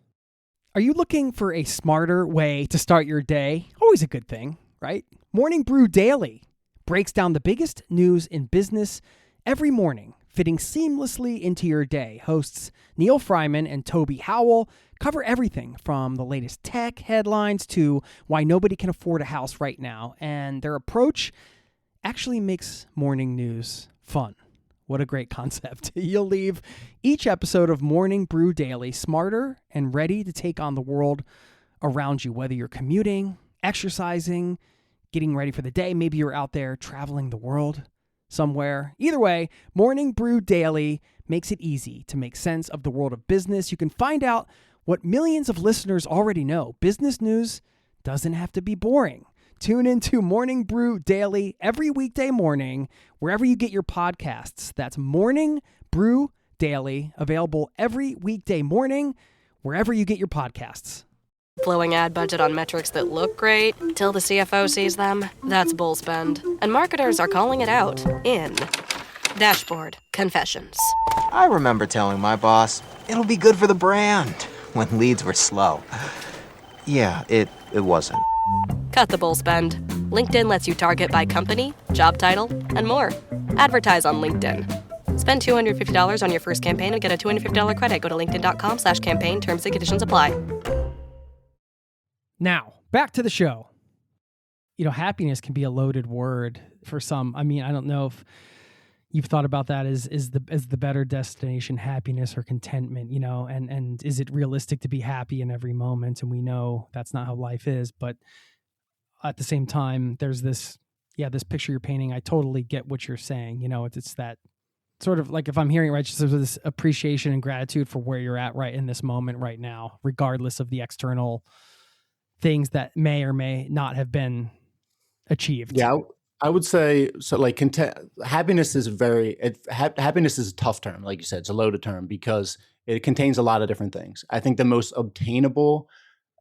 Are you looking for a smarter way to start your day? Always a good thing, right? Morning Brew Daily breaks down the biggest news in business every morning fitting seamlessly into your day. Hosts Neil Fryman and Toby Howell cover everything from the latest tech headlines to why nobody can afford a house right now. And their approach actually makes morning news fun. What a great concept. You'll leave each episode of Morning Brew Daily smarter and ready to take on the world around you, whether you're commuting, exercising, getting ready for the day. Maybe you're out there traveling the world somewhere. Either way, Morning Brew Daily makes it easy to make sense of the world of business. You can find out what millions of listeners already know. Business news doesn't have to be boring. Tune into Morning Brew Daily every weekday morning, wherever you get your podcasts. That's Morning Brew Daily, available every weekday morning, wherever you get your podcasts. Blowing ad budget on metrics that look great till the CFO sees them. That's bull spend. And marketers are calling it out in Dashboard Confessions. I remember telling my boss, it'll be good for the brand, when leads were slow. Yeah, it wasn't. Cut the bull spend. LinkedIn lets you target by company, job title, and more. Advertise on LinkedIn. Spend $250 on your first campaign and get a $250 credit. Go to linkedin.com/campaign. Terms and conditions apply. Now, back to the show. You know, happiness can be a loaded word for some. I mean, I don't know if you've thought about that as the better destination, happiness or contentment, you know, and is it realistic to be happy in every moment? And we know that's not how life is, but at the same time, there's this picture you're painting. I totally get what you're saying. You know, it's that sort of like, if I'm hearing it right, just this appreciation and gratitude for where you're at right in this moment right now, regardless of the external things that may or may not have been achieved. Yeah, I would say so. Like happiness is happiness is a tough term, like you said. It's a loaded term because it contains a lot of different things. I think the most obtainable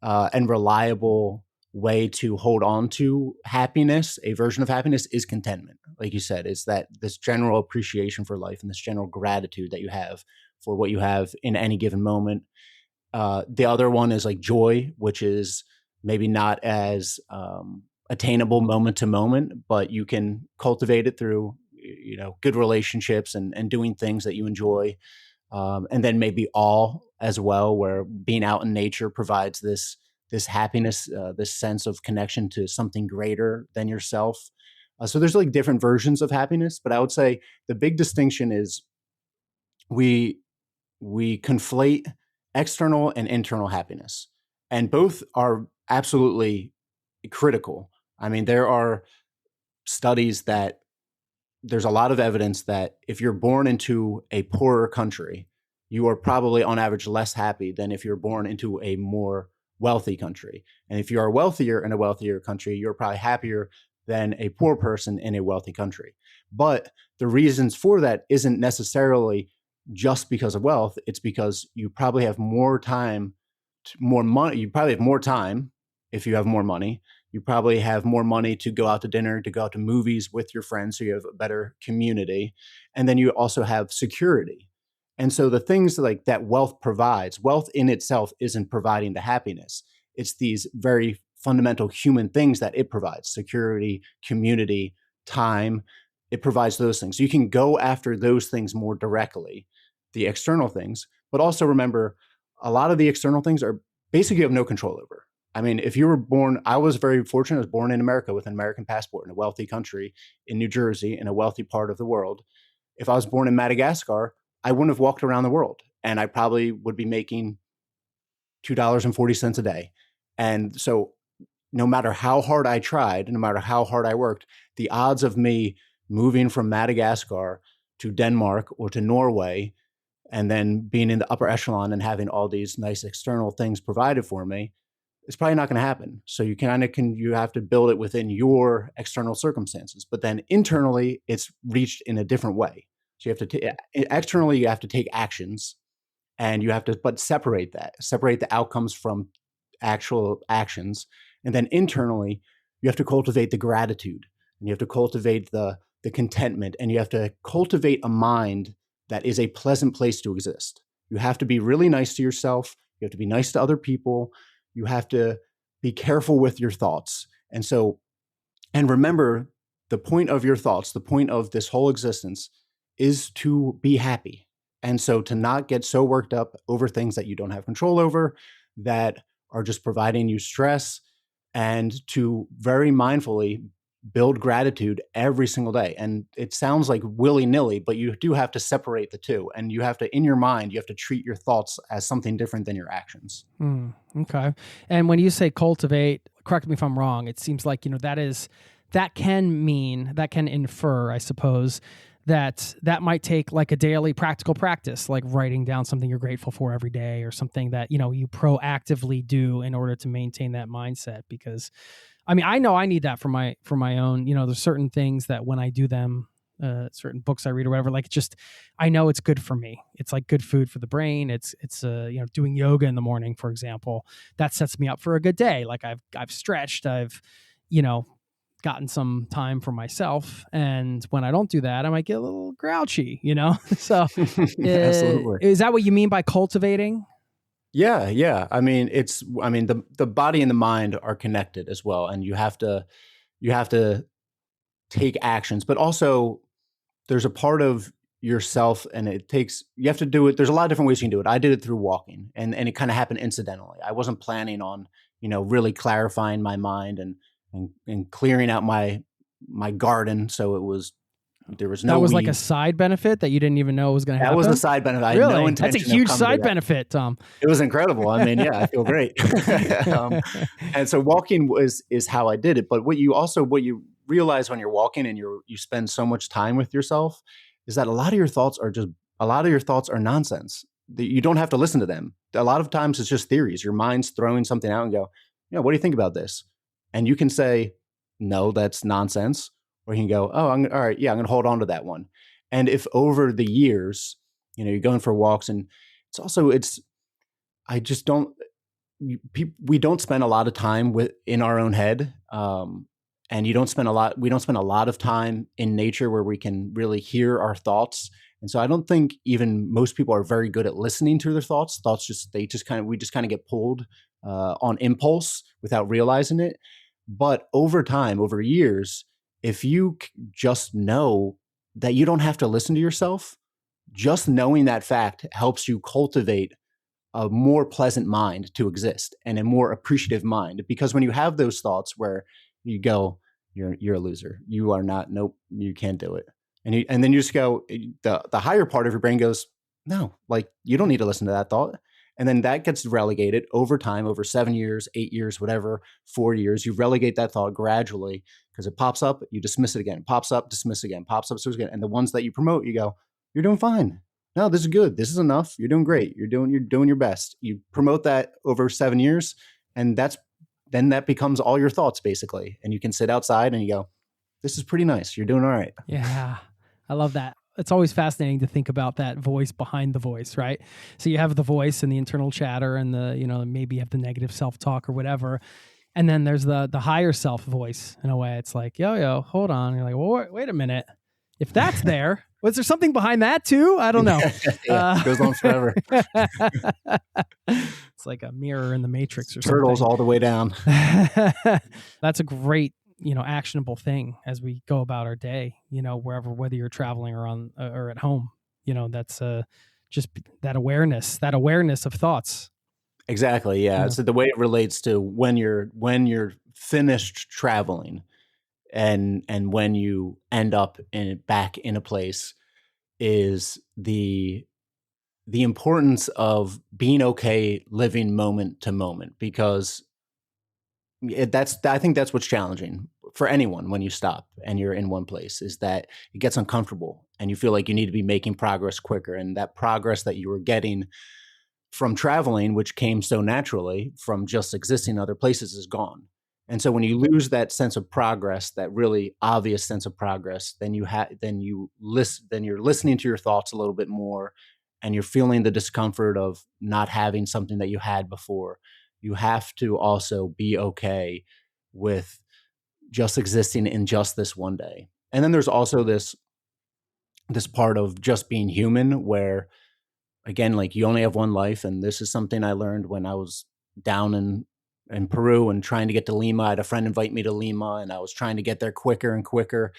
and reliable way to hold on to happiness, a version of happiness, is contentment. Like you said, it's that this general appreciation for life and this general gratitude that you have for what you have in any given moment. The other one is like joy, which is maybe not as attainable moment to moment, but you can cultivate it through, you know, good relationships and doing things that you enjoy. And then maybe awe as well, where being out in nature provides this happiness, this sense of connection to something greater than yourself. So there's like different versions of happiness, but I would say the big distinction is we conflate external and internal happiness, and both are absolutely critical. I mean, there are studies that there's a lot of evidence that if you're born into a poorer country, you are probably on average less happy than if you're born into a more wealthy country. And if you are wealthier in a wealthier country, you're probably happier than a poor person in a wealthy country. But the reasons for that isn't necessarily just because of wealth. It's because you probably have more time, more money. You probably have more time if you have more money. You probably have more money to go out to dinner, to go out to movies with your friends, so you have a better community. And then you also have security. And so the things like that wealth provides, wealth in itself isn't providing the happiness. It's these very fundamental human things that it provides: security, community, time. It provides those things. So you can go after those things more directly, the external things. But also remember, a lot of the external things are basically you have no control over. I mean, if you were born, I was very fortunate. I was born in America with an American passport in a wealthy country in New Jersey, in a wealthy part of the world. If I was born in Madagascar, I wouldn't have walked around the world, and I probably would be making $2.40 a day. And so no matter how hard I tried, no matter how hard I worked, the odds of me moving from Madagascar to Denmark or to Norway and then being in the upper echelon and having all these nice external things provided for me, it's probably not going to happen. So you you have to build it within your external circumstances, but then internally it's reached in a different way. So you have to externally, you have to take actions, and you have to, but separate the outcomes from actual actions. And then internally, you have to cultivate the gratitude, and you have to cultivate the contentment, and you have to cultivate a mind that is a pleasant place to exist. You have to be really nice to yourself. You have to be nice to other people. You have to be careful with your thoughts. And remember, the point of your thoughts, the point of this whole existence is to be happy. And so to not get so worked up over things that you don't have control over, that are just providing you stress, and to very mindfully build gratitude every single day. And it sounds like willy-nilly, but you do have to separate the two. And you have to, in your mind, you have to treat your thoughts as something different than your actions. Okay. And when you say cultivate, correct me if I'm wrong, it seems like, that can infer, I suppose, that might take like a daily practical practice, like writing down something you're grateful for every day, or something that, you proactively do in order to maintain that mindset. Because I know I need that for my own, there's certain things that when I do them, certain books I read or whatever, like I know it's good for me. It's like good food for the brain. It's doing yoga in the morning, for example, that sets me up for a good day. Like I've stretched, I've, gotten some time for myself. And when I don't do that, I might get a little grouchy, So Absolutely. Is that what you mean by cultivating? Yeah. The body and the mind are connected as well. And you have to take actions, but also there's a part of yourself, and you have to do it. There's a lot of different ways you can do it. I did it through walking, and it kind of happened incidentally. I wasn't planning on, really clarifying my mind and clearing out my garden. So there was no That was weeds. like a side benefit that you didn't even know was going to happen? That was a side benefit. I had no intention. That's a huge side benefit, Tom. It was incredible. I feel great. And so walking is how I did it. But what you realize when you're walking and you spend so much time with yourself is that a lot of your thoughts are nonsense. You don't have to listen to them. A lot of times it's just theories. Your mind's throwing something out and go, what do you think about this? And you can say, no, that's nonsense. Or you can go, oh, all right, yeah, I'm going to hold on to that one. And if over the years, you're going for walks, and we don't spend a lot of time in our own head. And we don't spend a lot of time in nature where we can really hear our thoughts. And so I don't think even most people are very good at listening to their thoughts. We just kind of get pulled on impulse without realizing it. But over time, over years, if you just know that you don't have to listen to yourself, just knowing that fact helps you cultivate a more pleasant mind to exist, and a more appreciative mind. Because when you have those thoughts where you go, you're a loser, you are not, nope, you can't do it. And then you just go, the higher part of your brain goes, no, like you don't need to listen to that thought. And then that gets relegated over time, over 7 years, 8 years, whatever, 4 years. You relegate that thought gradually because it pops up, you dismiss it again. It pops up, dismiss again. Pops up, dismiss again. And the ones that you promote, you go, you're doing fine. No, this is good. This is enough. You're doing great. You're doing your best. You promote that over 7 years, and then that becomes all your thoughts basically. And you can sit outside and you go, this is pretty nice. You're doing all right. Yeah, I love that. It's always fascinating to think about that voice behind the voice, right? So you have the voice and the internal chatter and maybe you have the negative self-talk or whatever. And then there's the higher self voice in a way. It's like, yo, hold on. You're like, well, wait a minute. If that's there, was there something behind that too? I don't know. It goes on forever. It's like a mirror in the Matrix or Turtles something. all the way down. That's a great, actionable thing as we go about our day, whether you're traveling or at home, that's just that awareness of thoughts. Exactly. Yeah. So the way it relates to when you're finished traveling and when you end up back in a place is the importance of being okay living moment to moment, because I think that's what's challenging for anyone when you stop and you're in one place, is that it gets uncomfortable and you feel like you need to be making progress quicker. And that progress that you were getting from traveling, which came so naturally from just existing in other places, is gone. And so when you lose that sense of progress, that really obvious sense of progress, then you're listening to your thoughts a little bit more, and you're feeling the discomfort of not having something that you had before. You have to also be okay with just existing in just this one day. And then there's also this part of just being human where, again, like you only have one life. And this is something I learned when I was down in Peru and trying to get to Lima. I had a friend invite me to Lima, and I was trying to get there quicker and quicker.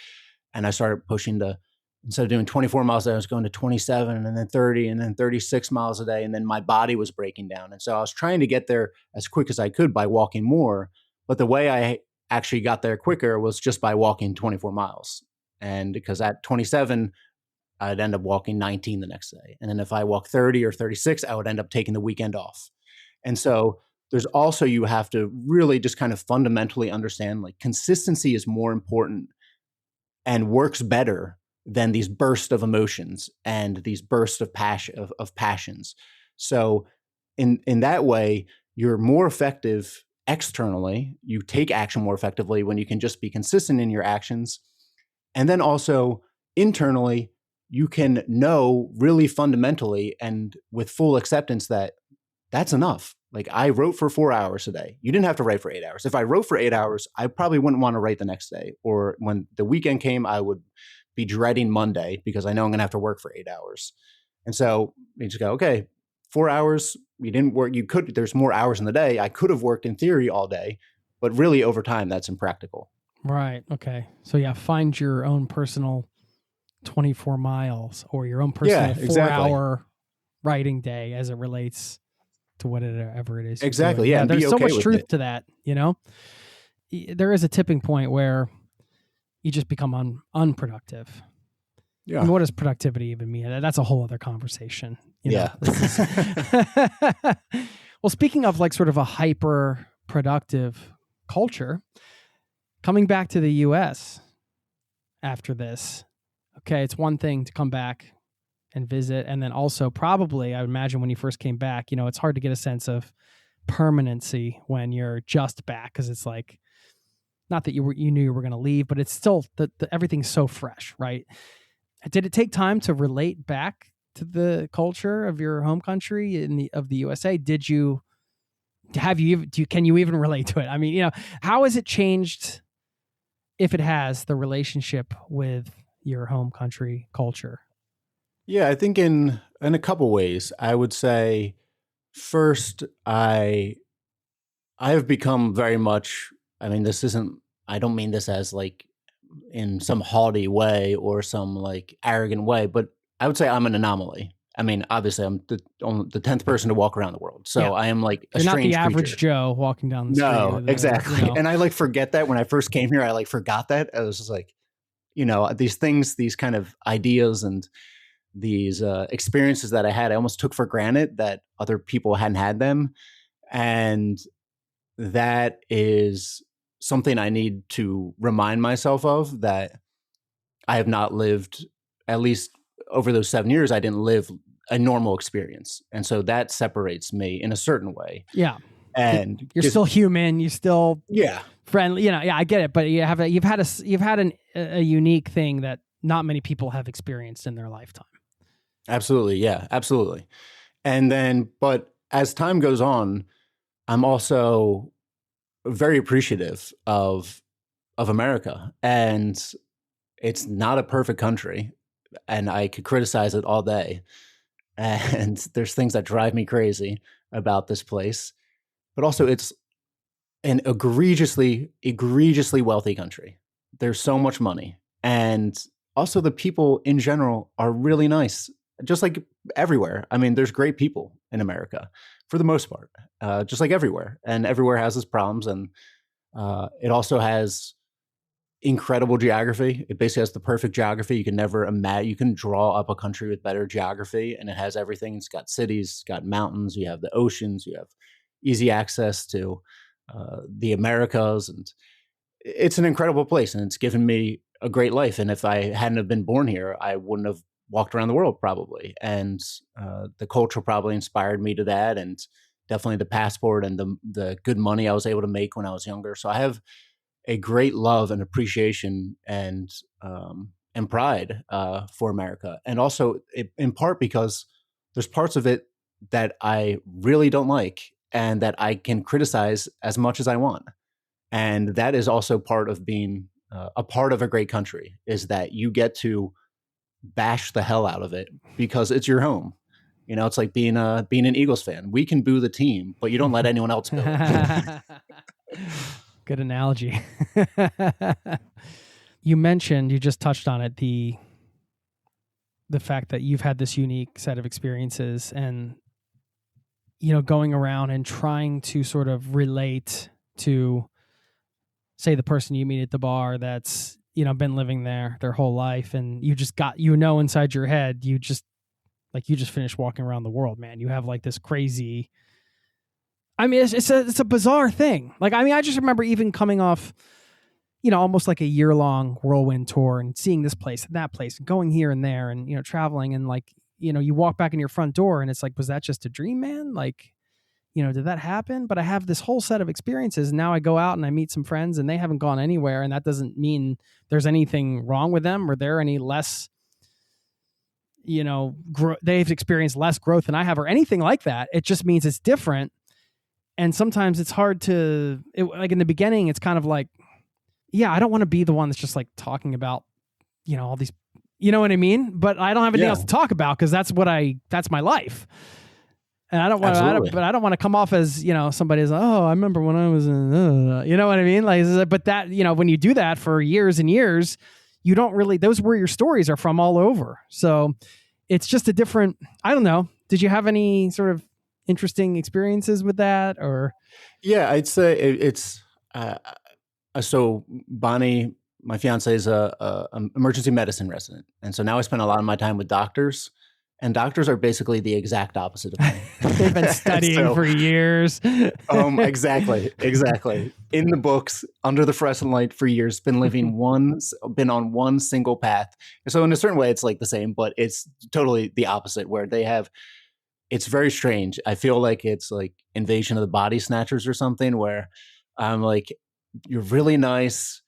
And I started pushing the instead of doing 24 miles a day, I was going to 27 and then 30 and then 36 miles a day. And then my body was breaking down. And so I was trying to get there as quick as I could by walking more. But the way I actually got there quicker was just by walking 24 miles. And because at 27, I'd end up walking 19 the next day. And then if I walk 30 or 36, I would end up taking the weekend off. And so there's also, you have to really just kind of fundamentally understand, like, consistency is more important and works better than these bursts of emotions and these bursts of passions. So in that way, you're more effective externally. You take action more effectively when you can just be consistent in your actions. And then also internally, you can know really fundamentally and with full acceptance that that's enough. Like, I wrote for 4 hours today. You didn't have to write for 8 hours. If I wrote for 8 hours, I probably wouldn't want to write the next day. Or when the weekend came, I would be dreading Monday because I know I'm going to have to work for 8 hours. And so you just go, okay, 4 hours, you didn't work. There's more hours in the day. I could have worked in theory all day, but really over time, that's impractical. Right. Okay. So yeah, find your own personal 24 miles or your own personal 4-hour writing day as it relates to whatever it is. Exactly. Yeah. There's so much truth it. to that, There is a tipping point where you just become unproductive. Yeah. And what does productivity even mean? That's a whole other conversation. Yeah. Well, speaking of like sort of a hyper productive culture, coming back to the US after this, okay, it's one thing to come back and visit. And then also probably, I would imagine when you first came back, it's hard to get a sense of permanency when you're just back. Cause it's like, not that you knew you were going to leave, but it's still everything's so fresh, right? Did it take time to relate back to the culture of your home country of the USA? Can you even relate to it? I mean, how has it changed, if it has, the relationship with your home country culture? Yeah, I think in a couple ways. I would say first, I have become very much, I don't mean this as like in some haughty way or some like arrogant way, but I would say I'm an anomaly. I mean, obviously I'm the 10th person to walk around the world. So yeah. I am like a strange not the average creature. Joe walking down the street. No, exactly. And I like forget that when I first came here, I like forgot that. I was just like, these things, these kind of ideas and these experiences that I had, I almost took for granted that other people hadn't had them. And that is something I need to remind myself of, that I have not lived, at least over those 7 years, I didn't live a normal experience. And so that separates me in a certain way. Yeah. And you're still human. You still friendly, yeah, I get it. But you've had a unique thing that not many people have experienced in their lifetime. Absolutely. Yeah, absolutely. And then, but as time goes on, I'm also very appreciative of America, and it's not a perfect country, and I could criticize it all day. And there's things that drive me crazy about this place, but also it's an egregiously wealthy country. There's so much money, and also the people in general are really nice, just like everywhere. I mean, there's great people in America for the most part, just like everywhere, and everywhere has its problems. And it also has incredible geography. It basically has the perfect geography. You can never imagine, you can draw up a country with better geography, and it has everything. It's got cities, it's got mountains, you have the oceans, you have easy access to the Americas, and it's an incredible place, and it's given me a great life. And if I hadn't have been born here, I wouldn't have walked around the world probably. And the culture probably inspired me to that, and definitely the passport and the good money I was able to make when I was younger. So I have a great love and appreciation and pride for America. And also in part because there's parts of it that I really don't like and that I can criticize as much as I want. And that is also part of being a part of a great country, is that you get to bash the hell out of it because it's your home. It's like being an Eagles fan. We can boo the team, but you don't let anyone else boo it. Good analogy. You just touched on it, the the fact that you've had this unique set of experiences and, going around and trying to sort of relate to, say, the person you meet at the bar that's, been living there their whole life. And you just got, inside your head, you just finished walking around the world, man. You have like this crazy, it's a bizarre thing. Like, I just remember even coming off, almost like a year-long whirlwind tour and seeing this place and that place and going here and there and, traveling and like, you walk back in your front door and it's like, was that just a dream, man? Like, did that happen? But I have this whole set of experiences. And now I go out and I meet some friends and they haven't gone anywhere. And that doesn't mean there's anything wrong with them or they're any less, they've experienced less growth than I have or anything like that. It just means it's different. And sometimes it's hard to, like in the beginning, it's kind of like, yeah, I don't want to be the one that's just like talking about, all these, you know what I mean? But I don't have anything else to talk about because that's my life. And I don't want to come off as, somebody's, oh, I remember when I was in, you know what I mean? Like, but that, when you do that for years and years, you don't really, those where your stories are from all over. So it's just a different, I don't know. Did you have any sort of interesting experiences with that or? Yeah, I'd say it's, so Bonnie, my fiance, is a emergency medicine resident. And so now I spend a lot of my time with doctors. And doctors are basically the exact opposite of me. They've been studying for years. Exactly. In the books, under the fluorescent light for years, been on one single path. So in a certain way, it's like the same, but it's totally the opposite where it's very strange. I feel like it's like Invasion of the Body Snatchers or something where I'm like, you're really nice.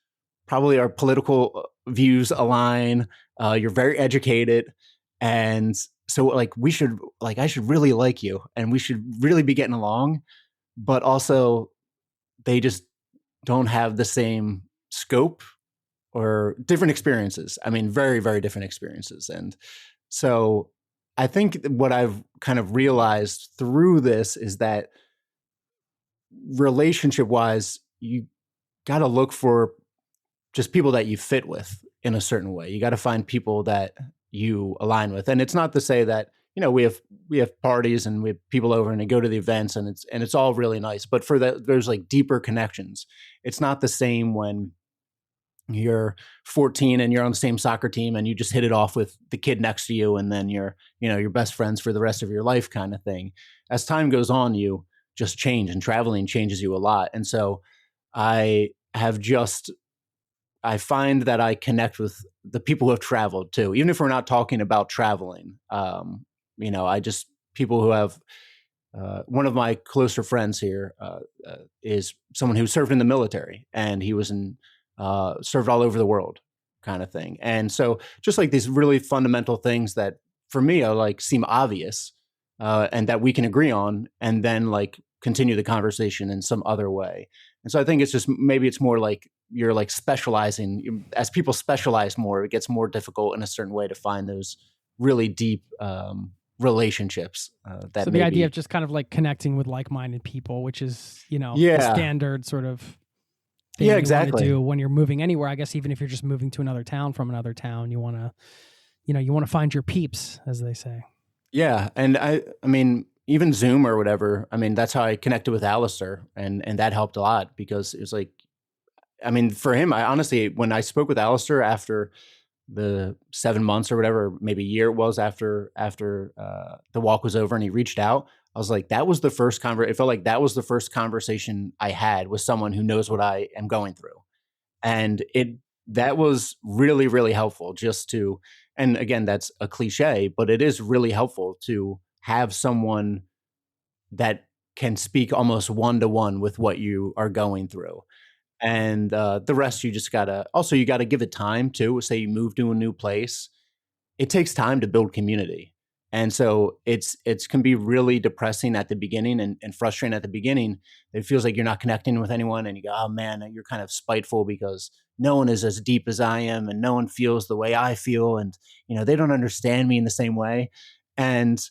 Probably our political views align. You're very educated. And so like I should really like you and we should really be getting along, but also they just don't have the same scope or different experiences. Very, very different experiences. And so I think what I've kind of realized through this is that relationship wise, you got to look for just people that you fit with in a certain way. You got to find people that you align with. And it's not to say that, we have parties and we have people over and they go to the events and it's all really nice, but there's like deeper connections. It's not the same when you're 14 and you're on the same soccer team and you just hit it off with the kid next to you. And then you're best friends for the rest of your life kind of thing. As time goes on, you just change and traveling changes you a lot. And so I find that I connect with the people who have traveled too, even if we're not talking about traveling. People who have, one of my closer friends here is someone who served in the military and he was served all over the world kind of thing. And so just like these really fundamental things that for me are like seem obvious and that we can agree on and then like continue the conversation in some other way. And so I think it's just, maybe it's more like you're like specializing. As people specialize more, it gets more difficult in a certain way to find those really deep relationships. So the idea of just kind of like connecting with like-minded people, which is, the standard sort of thing you want to do when you're moving anywhere. I guess even if you're just moving to another town from another town, you want to find your peeps, as they say. Yeah. And I mean, even Zoom or whatever, that's how I connected with Alistair and that helped a lot because it was like, for him, I honestly, when I spoke with Alistair after the 7 months or whatever, maybe a year it was after the walk was over and he reached out, I was like, that was the first it felt like that was the first conversation I had with someone who knows what I am going through. And that was really, really helpful and again, that's a cliche, but it is really helpful to have someone that can speak almost one-to-one with what you are going through. And the rest, you got to give it time too. Say you move to a new place, it takes time to build community. And so it can be really depressing at the beginning and frustrating at the beginning. It feels like you're not connecting with anyone and you go, oh man, you're kind of spiteful because no one is as deep as I am and no one feels the way I feel. And, they don't understand me in the same way. And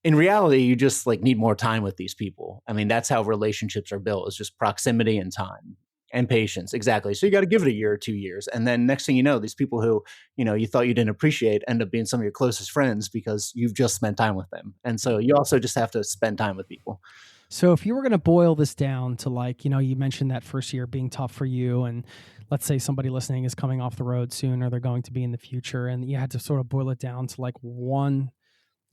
in reality, you just like need more time with these people. That's how relationships are built, is just proximity and time. And patience, exactly. So you got to give it a year or 2 years. And then next thing you know, these people who, you thought you didn't appreciate end up being some of your closest friends because you've just spent time with them. And so you also just have to spend time with people. So if you were going to boil this down to like, you mentioned that first year being tough for you, and let's say somebody listening is coming off the road soon, or they're going to be in the future, and you had to sort of boil it down to like one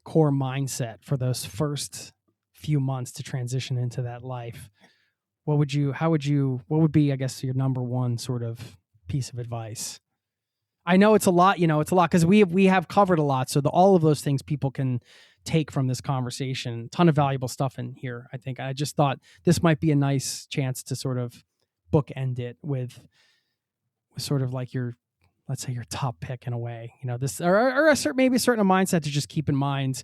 core mindset for those first few months to transition into that life, what would be, I guess, your number one sort of piece of advice? I know it's a lot, it's a lot because we have covered a lot. So all of those things people can take from this conversation, ton of valuable stuff in here. I think I just thought this might be a nice chance to sort of bookend it with sort of like let's say your top pick in a way, this or maybe a certain mindset to just keep in mind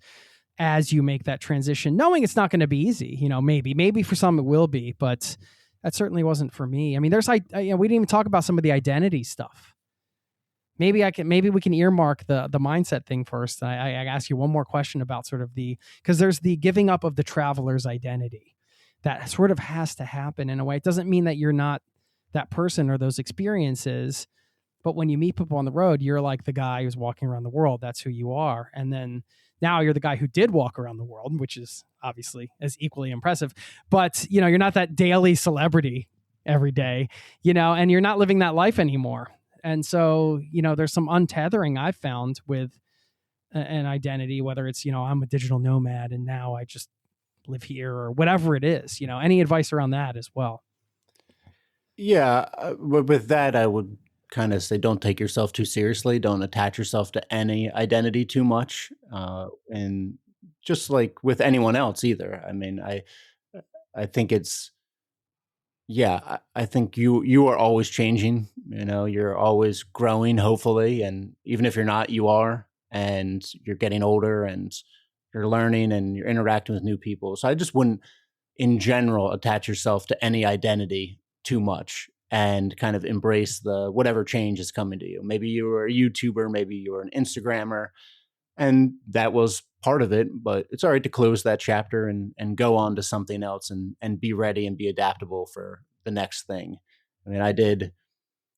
as you make that transition, knowing it's not going to be easy. Maybe for some it will be, but that certainly wasn't for me. I mean, we didn't even talk about some of the identity stuff. Maybe we can earmark the mindset thing first. I ask you one more question about sort of because there's the giving up of the traveler's identity that sort of has to happen in a way. It doesn't mean that you're not that person or those experiences, but when you meet people on the road, you're like the guy who's walking around the world. That's who you are. And then now you're the guy who did walk around the world, which is obviously as equally impressive, but you're not that daily celebrity every day, and you're not living that life anymore. And so, there's some untethering I've found with an identity, whether it's, I'm a digital nomad and now I just live here or whatever it is, any advice around that as well? Yeah. With that, I would kind of say, don't take yourself too seriously. Don't attach yourself to any identity too much. And just like with anyone else either. I mean, I think I think you are always changing, you're always growing, hopefully. And even if you're not, you are, and you're getting older and you're learning and you're interacting with new people. So I just wouldn't, in general, attach yourself to any identity too much and kind of embrace whatever change is coming to you. Maybe you were a YouTuber, maybe you were an Instagrammer, and that was part of it, but it's all right to close that chapter and go on to something else and be ready and be adaptable for the next thing. I mean, I did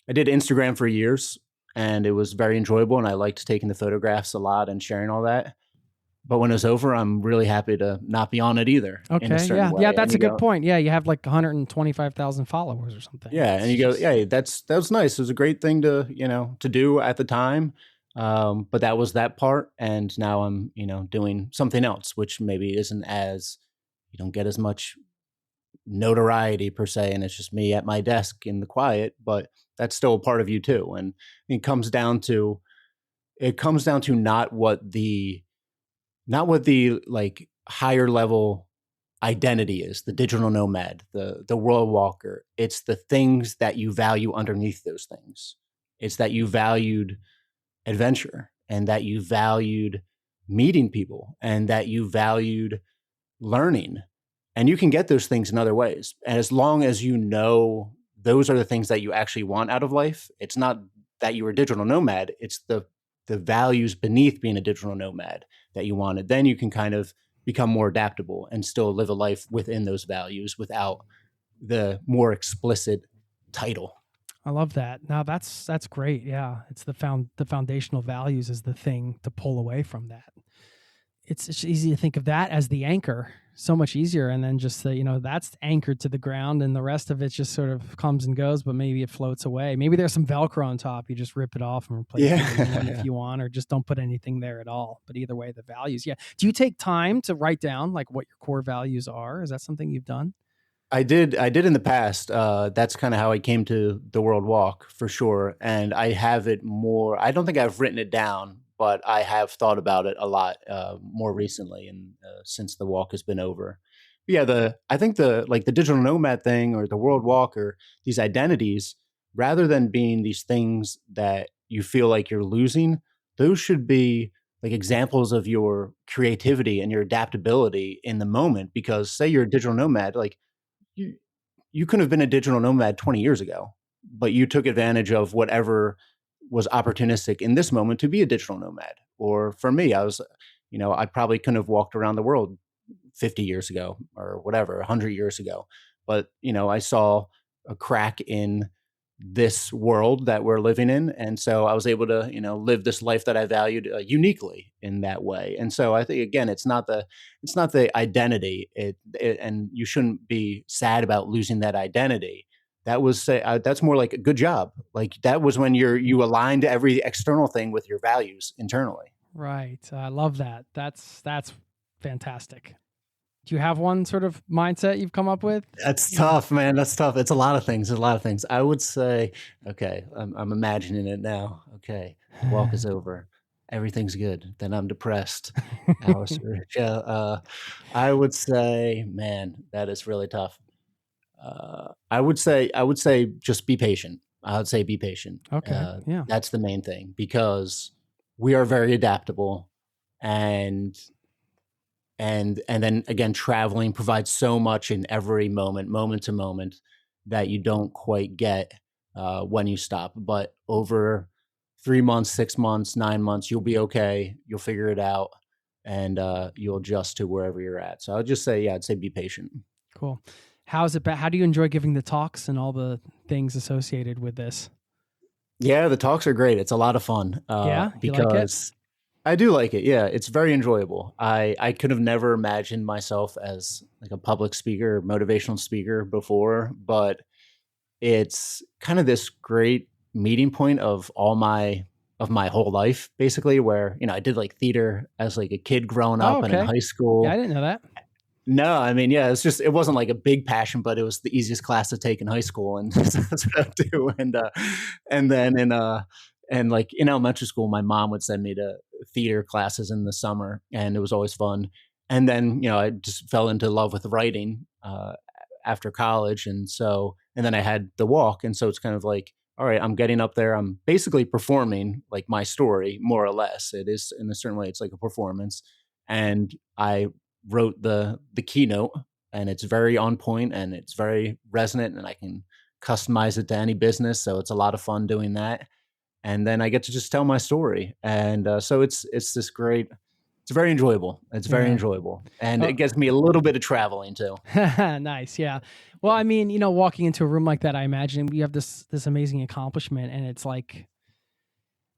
Instagram for years and it was very enjoyable and I liked taking the photographs a lot and sharing all that. But when it's over, I'm really happy to not be on it either. Okay. Yeah. That's a good point. Yeah. You have like 125,000 followers or something. Yeah. And you go, yeah, that was nice. It was a great thing to do at the time. But that was that part. And now I'm, doing something else, which maybe isn't you don't get as much notoriety per se. And it's just me at my desk in the quiet, but that's still a part of you too. And it comes down to not what the like higher level identity is, the digital nomad, the world walker. It's the things that you value underneath those things. It's that you valued adventure and that you valued meeting people and that you valued learning. And you can get those things in other ways. And as long as those are the things that you actually want out of life, it's not that you were a digital nomad, it's the values beneath being a digital nomad that you wanted. Then you can kind of become more adaptable and still live a life within those values without the more explicit title. I love that. Now that's great. Yeah. It's the foundational values is the thing to pull away from that. It's easy to think of that as the anchor, so much easier. And then just that's anchored to the ground and the rest of it just sort of comes and goes, but maybe it floats away. Maybe there's some Velcro on top. You just rip it off and replace it if you want, or just don't put anything there at all. But either way, the values. Yeah. Do you take time to write down like what your core values are? Is that something you've done? I did in the past. That's kind of how I came to the World Walk for sure. And I have it more, I don't think I've written it down, but I have thought about it a lot more recently and since the walk has been over. But yeah, I think the digital nomad thing or the World Walk or these identities, rather than being these things that you feel like you're losing, those should be like examples of your creativity and your adaptability in the moment. Because say you're a digital nomad, like you couldn't have been a digital nomad 20 years ago, but you took advantage of whatever was opportunistic in this moment to be a digital nomad. Or for me, I probably couldn't have walked around the world 50 years ago or whatever, 100 years ago. But, I saw a crack in this world that we're living in. And so I was able to, live this life that I valued uniquely in that way. And so I think, again, it's not the identity, and you shouldn't be sad about losing that identity. That was that's more like a good job. Like that was when you aligned every external thing with your values internally. Right. I love that. That's fantastic. Do you have one sort of mindset you've come up with? That's tough, man. That's tough. It's a lot of things. I would say, okay, I'm imagining it now. Okay, walk is over. Everything's good. Then I'm depressed. I would say, man, that is really tough. I would say just be patient. I would say be patient. Okay. Yeah. That's the main thing, because we are very adaptable, and then again, traveling provides so much in every moment to moment, that you don't quite get when you stop. But over 3 months, 6 months, 9 months, you'll be okay. You'll figure it out, and you'll adjust to wherever you're at. So I'd just say, I'd say be patient. Cool. How do you enjoy giving the talks and all the things associated with this? Yeah, the talks are great. It's a lot of fun. Yeah, you because like it? I do like it. Yeah, it's very enjoyable. I could have never imagined myself as like a public speaker, motivational speaker before, but it's kind of this great meeting point of my whole life, basically, where, I did like theater as like a kid growing up and in high school. Yeah, I didn't know that. No, I mean, yeah, it wasn't like a big passion, but it was the easiest class to take in high school, and that's what I do. And then in elementary school, my mom would send me to theater classes in the summer, and it was always fun. And then, I just fell into love with writing after college, and then I had the walk, and so it's kind of like, all right, I'm getting up there, I'm basically performing like my story, more or less. It is, in a certain way, it's like a performance, and I wrote the keynote, and it's very on point and it's very resonant, and I can customize it to any business. So it's a lot of fun doing that. And then I get to just tell my story. And so it's this great, it's very enjoyable. It's very enjoyable. And it gets me a little bit of traveling too. Nice. Yeah. Well, I mean, walking into a room like that, I imagine you have this amazing accomplishment, and it's like,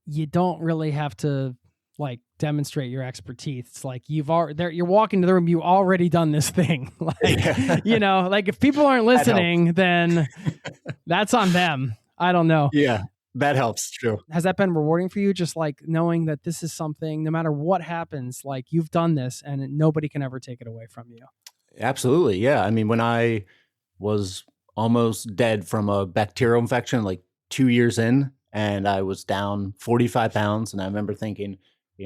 you don't really have to like demonstrate your expertise. It's like you're walking into the room, you already done this thing. Like, like if people aren't listening, then that's on them. I don't know. Yeah, that helps. True. Has that been rewarding for you? Just like knowing that this is something, no matter what happens, like you've done this and nobody can ever take it away from you. Absolutely. Yeah. I mean, when I was almost dead from a bacterial infection, like 2 years in, and I was down 45 pounds, and I remember thinking,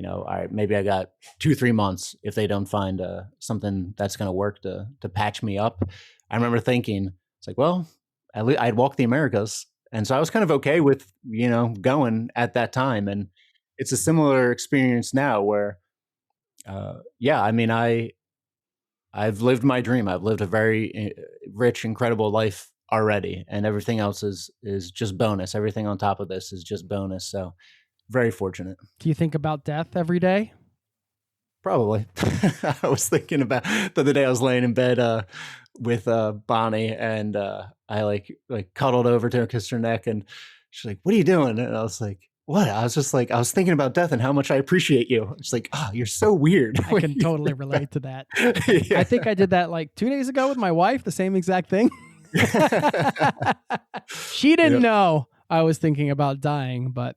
all right, maybe I got 2-3 months if they don't find something that's going to work to patch me up. I remember thinking, it's like, well, at least I'd walked the Americas. And so I was kind of okay with, going at that time. And it's a similar experience now where, I mean, I've lived my dream. I've lived a very rich, incredible life already. And everything else is just bonus. Everything on top of this is just bonus. So very fortunate. Do you think about death every day? Probably. I was thinking about the other day I was laying in bed with Bonnie, and I like cuddled over to her, kissed her neck, and she's like, "What are you doing?" And I was like, "What?" I was just like, I was thinking about death and how much I appreciate you. She's like, "Oh, you're so weird." I can totally relate to that. Yeah. I think I did that like 2 days ago with my wife, the same exact thing. She didn't know I was thinking about dying, but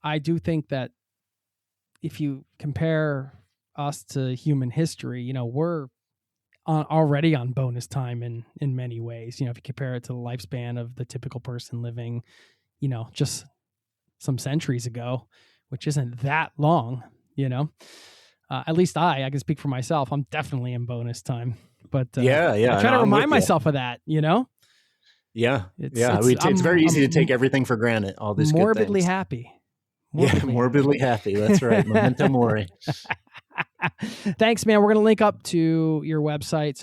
I do think that if you compare us to human history, we're already on bonus time in many ways. If you compare it to the lifespan of the typical person living, just some centuries ago, which isn't that long, at least I can speak for myself. I'm definitely in bonus time, but I try to remind myself of that, Yeah. It's very easy to take everything for granted. All this morbidly happy. Morbidly happy. That's right. Memento mori. Thanks, man. We're going to link up to your website.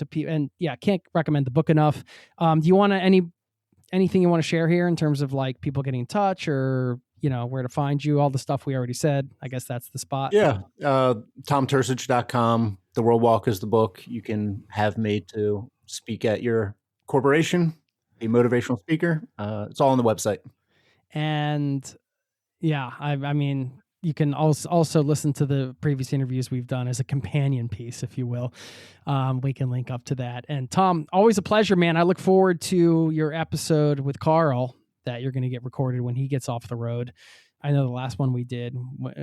Can't recommend the book enough. Do you want anything you want to share here in terms of like people getting in touch, or, where to find you, all the stuff we already said? I guess that's the spot. Yeah. TomTurcich.com. The World Walk is the book. You can have me to speak at your corporation, a motivational speaker. It's all on the website. And yeah, I mean, you can also listen to the previous interviews we've done as a companion piece, if you will. We can link up to that. And Tom, always a pleasure, man. I look forward to your episode with Carl that you're going to get recorded when he gets off the road. I know the last one we did,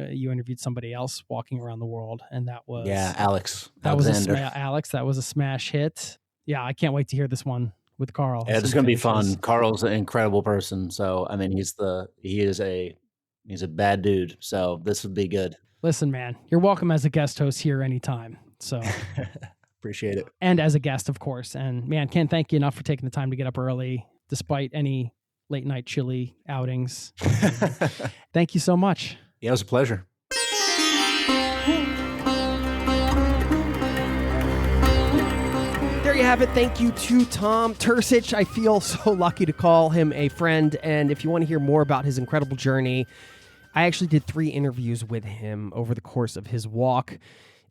you interviewed somebody else walking around the world, and that was Alex. That was Alexander. That was a smash hit. Yeah, I can't wait to hear this one with Carl. Yeah, it's going to be fun. Carl's an incredible person. So I mean, he is a bad dude. So this would be good. Listen, man, you're welcome as a guest host here anytime. So appreciate it. And as a guest, of course. And man, can't thank you enough for taking the time to get up early, despite any late night chili outings. Thank you so much. Yeah, it was a pleasure. There you have it. Thank you to Tom Turcich. I feel so lucky to call him a friend. And if you want to hear more about his incredible journey, I actually did 3 interviews with him over the course of his walk.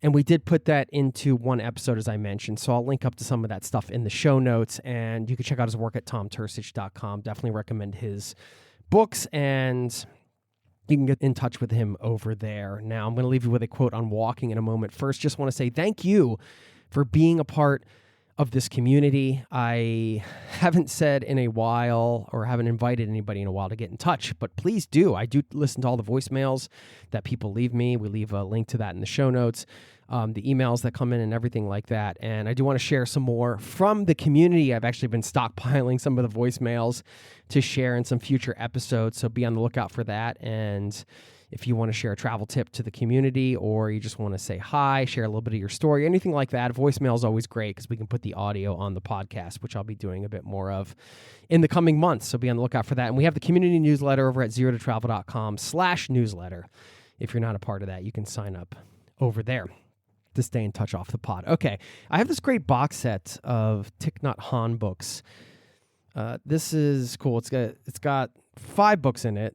And we did put that into one episode, as I mentioned. So I'll link up to some of that stuff in the show notes. And you can check out his work at tomturcich.com. Definitely recommend his books. And you can get in touch with him over there. Now, I'm going to leave you with a quote on walking in a moment. First, just want to say thank you for being a part of this community. I haven't said in a while, or haven't invited anybody in a while to get in touch, but please do. I do listen to all the voicemails that people leave me. We leave a link to that in the show notes, the emails that come in and everything like that. And I do want to share some more from the community. I've actually been stockpiling some of the voicemails to share in some future episodes, so be on the lookout for that. And if you want to share a travel tip to the community, or you just want to say hi, share a little bit of your story, anything like that, voicemail is always great because we can put the audio on the podcast, which I'll be doing a bit more of in the coming months. So be on the lookout for that. And we have the community newsletter over at zerototravel.com/newsletter. If you're not a part of that, you can sign up over there to stay in touch off the pod. Okay, I have this great box set of Thich Nhat Hanh books. This is cool. It's got 5 books in it.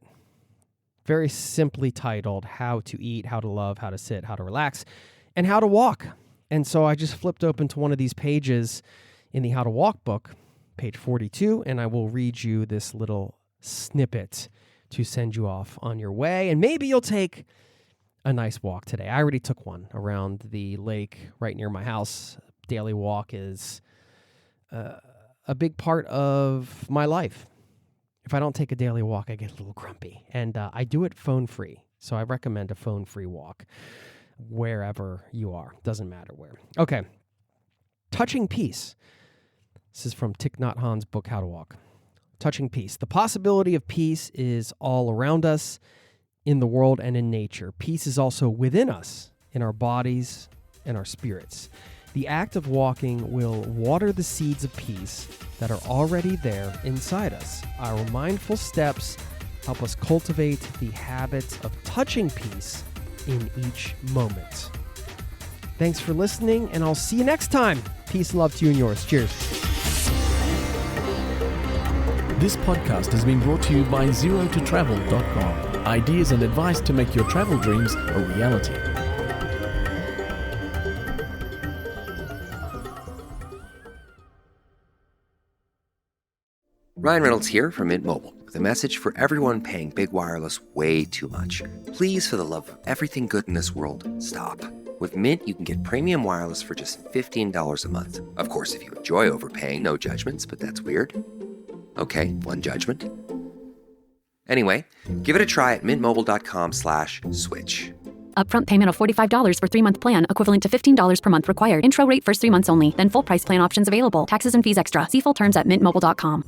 Very simply titled How to Eat, How to Love, How to Sit, How to Relax, and How to Walk. And so I just flipped open to one of these pages in the How to Walk book, page 42, and I will read you this little snippet to send you off on your way. And maybe you'll take a nice walk today. I already took one around the lake right near my house. Daily walk is a big part of my life. If I don't take a daily walk, I get a little grumpy. And I do it phone-free. So I recommend a phone-free walk wherever you are. Doesn't matter where. Okay. Touching peace. This is from Thich Nhat Hanh's book, How to Walk. Touching peace. The possibility of peace is all around us, in the world and in nature. Peace is also within us, in our bodies and our spirits. The act of walking will water the seeds of peace that are already there inside us. Our mindful steps help us cultivate the habit of touching peace in each moment. Thanks for listening, and I'll see you next time. Peace and love to you and yours. Cheers. This podcast has been brought to you by zerototravel.com. Ideas and advice to make your travel dreams a reality. Ryan Reynolds here from Mint Mobile with a message for everyone paying big wireless way too much. Please, for the love of everything good in this world, stop. With Mint, you can get premium wireless for just $15 a month. Of course, if you enjoy overpaying, no judgments, but that's weird. Okay, one judgment. Anyway, give it a try at mintmobile.com/switch. Upfront payment of $45 for 3-month plan, equivalent to $15 per month required. Intro rate first 3 months only, then full price plan options available. Taxes and fees extra. See full terms at mintmobile.com.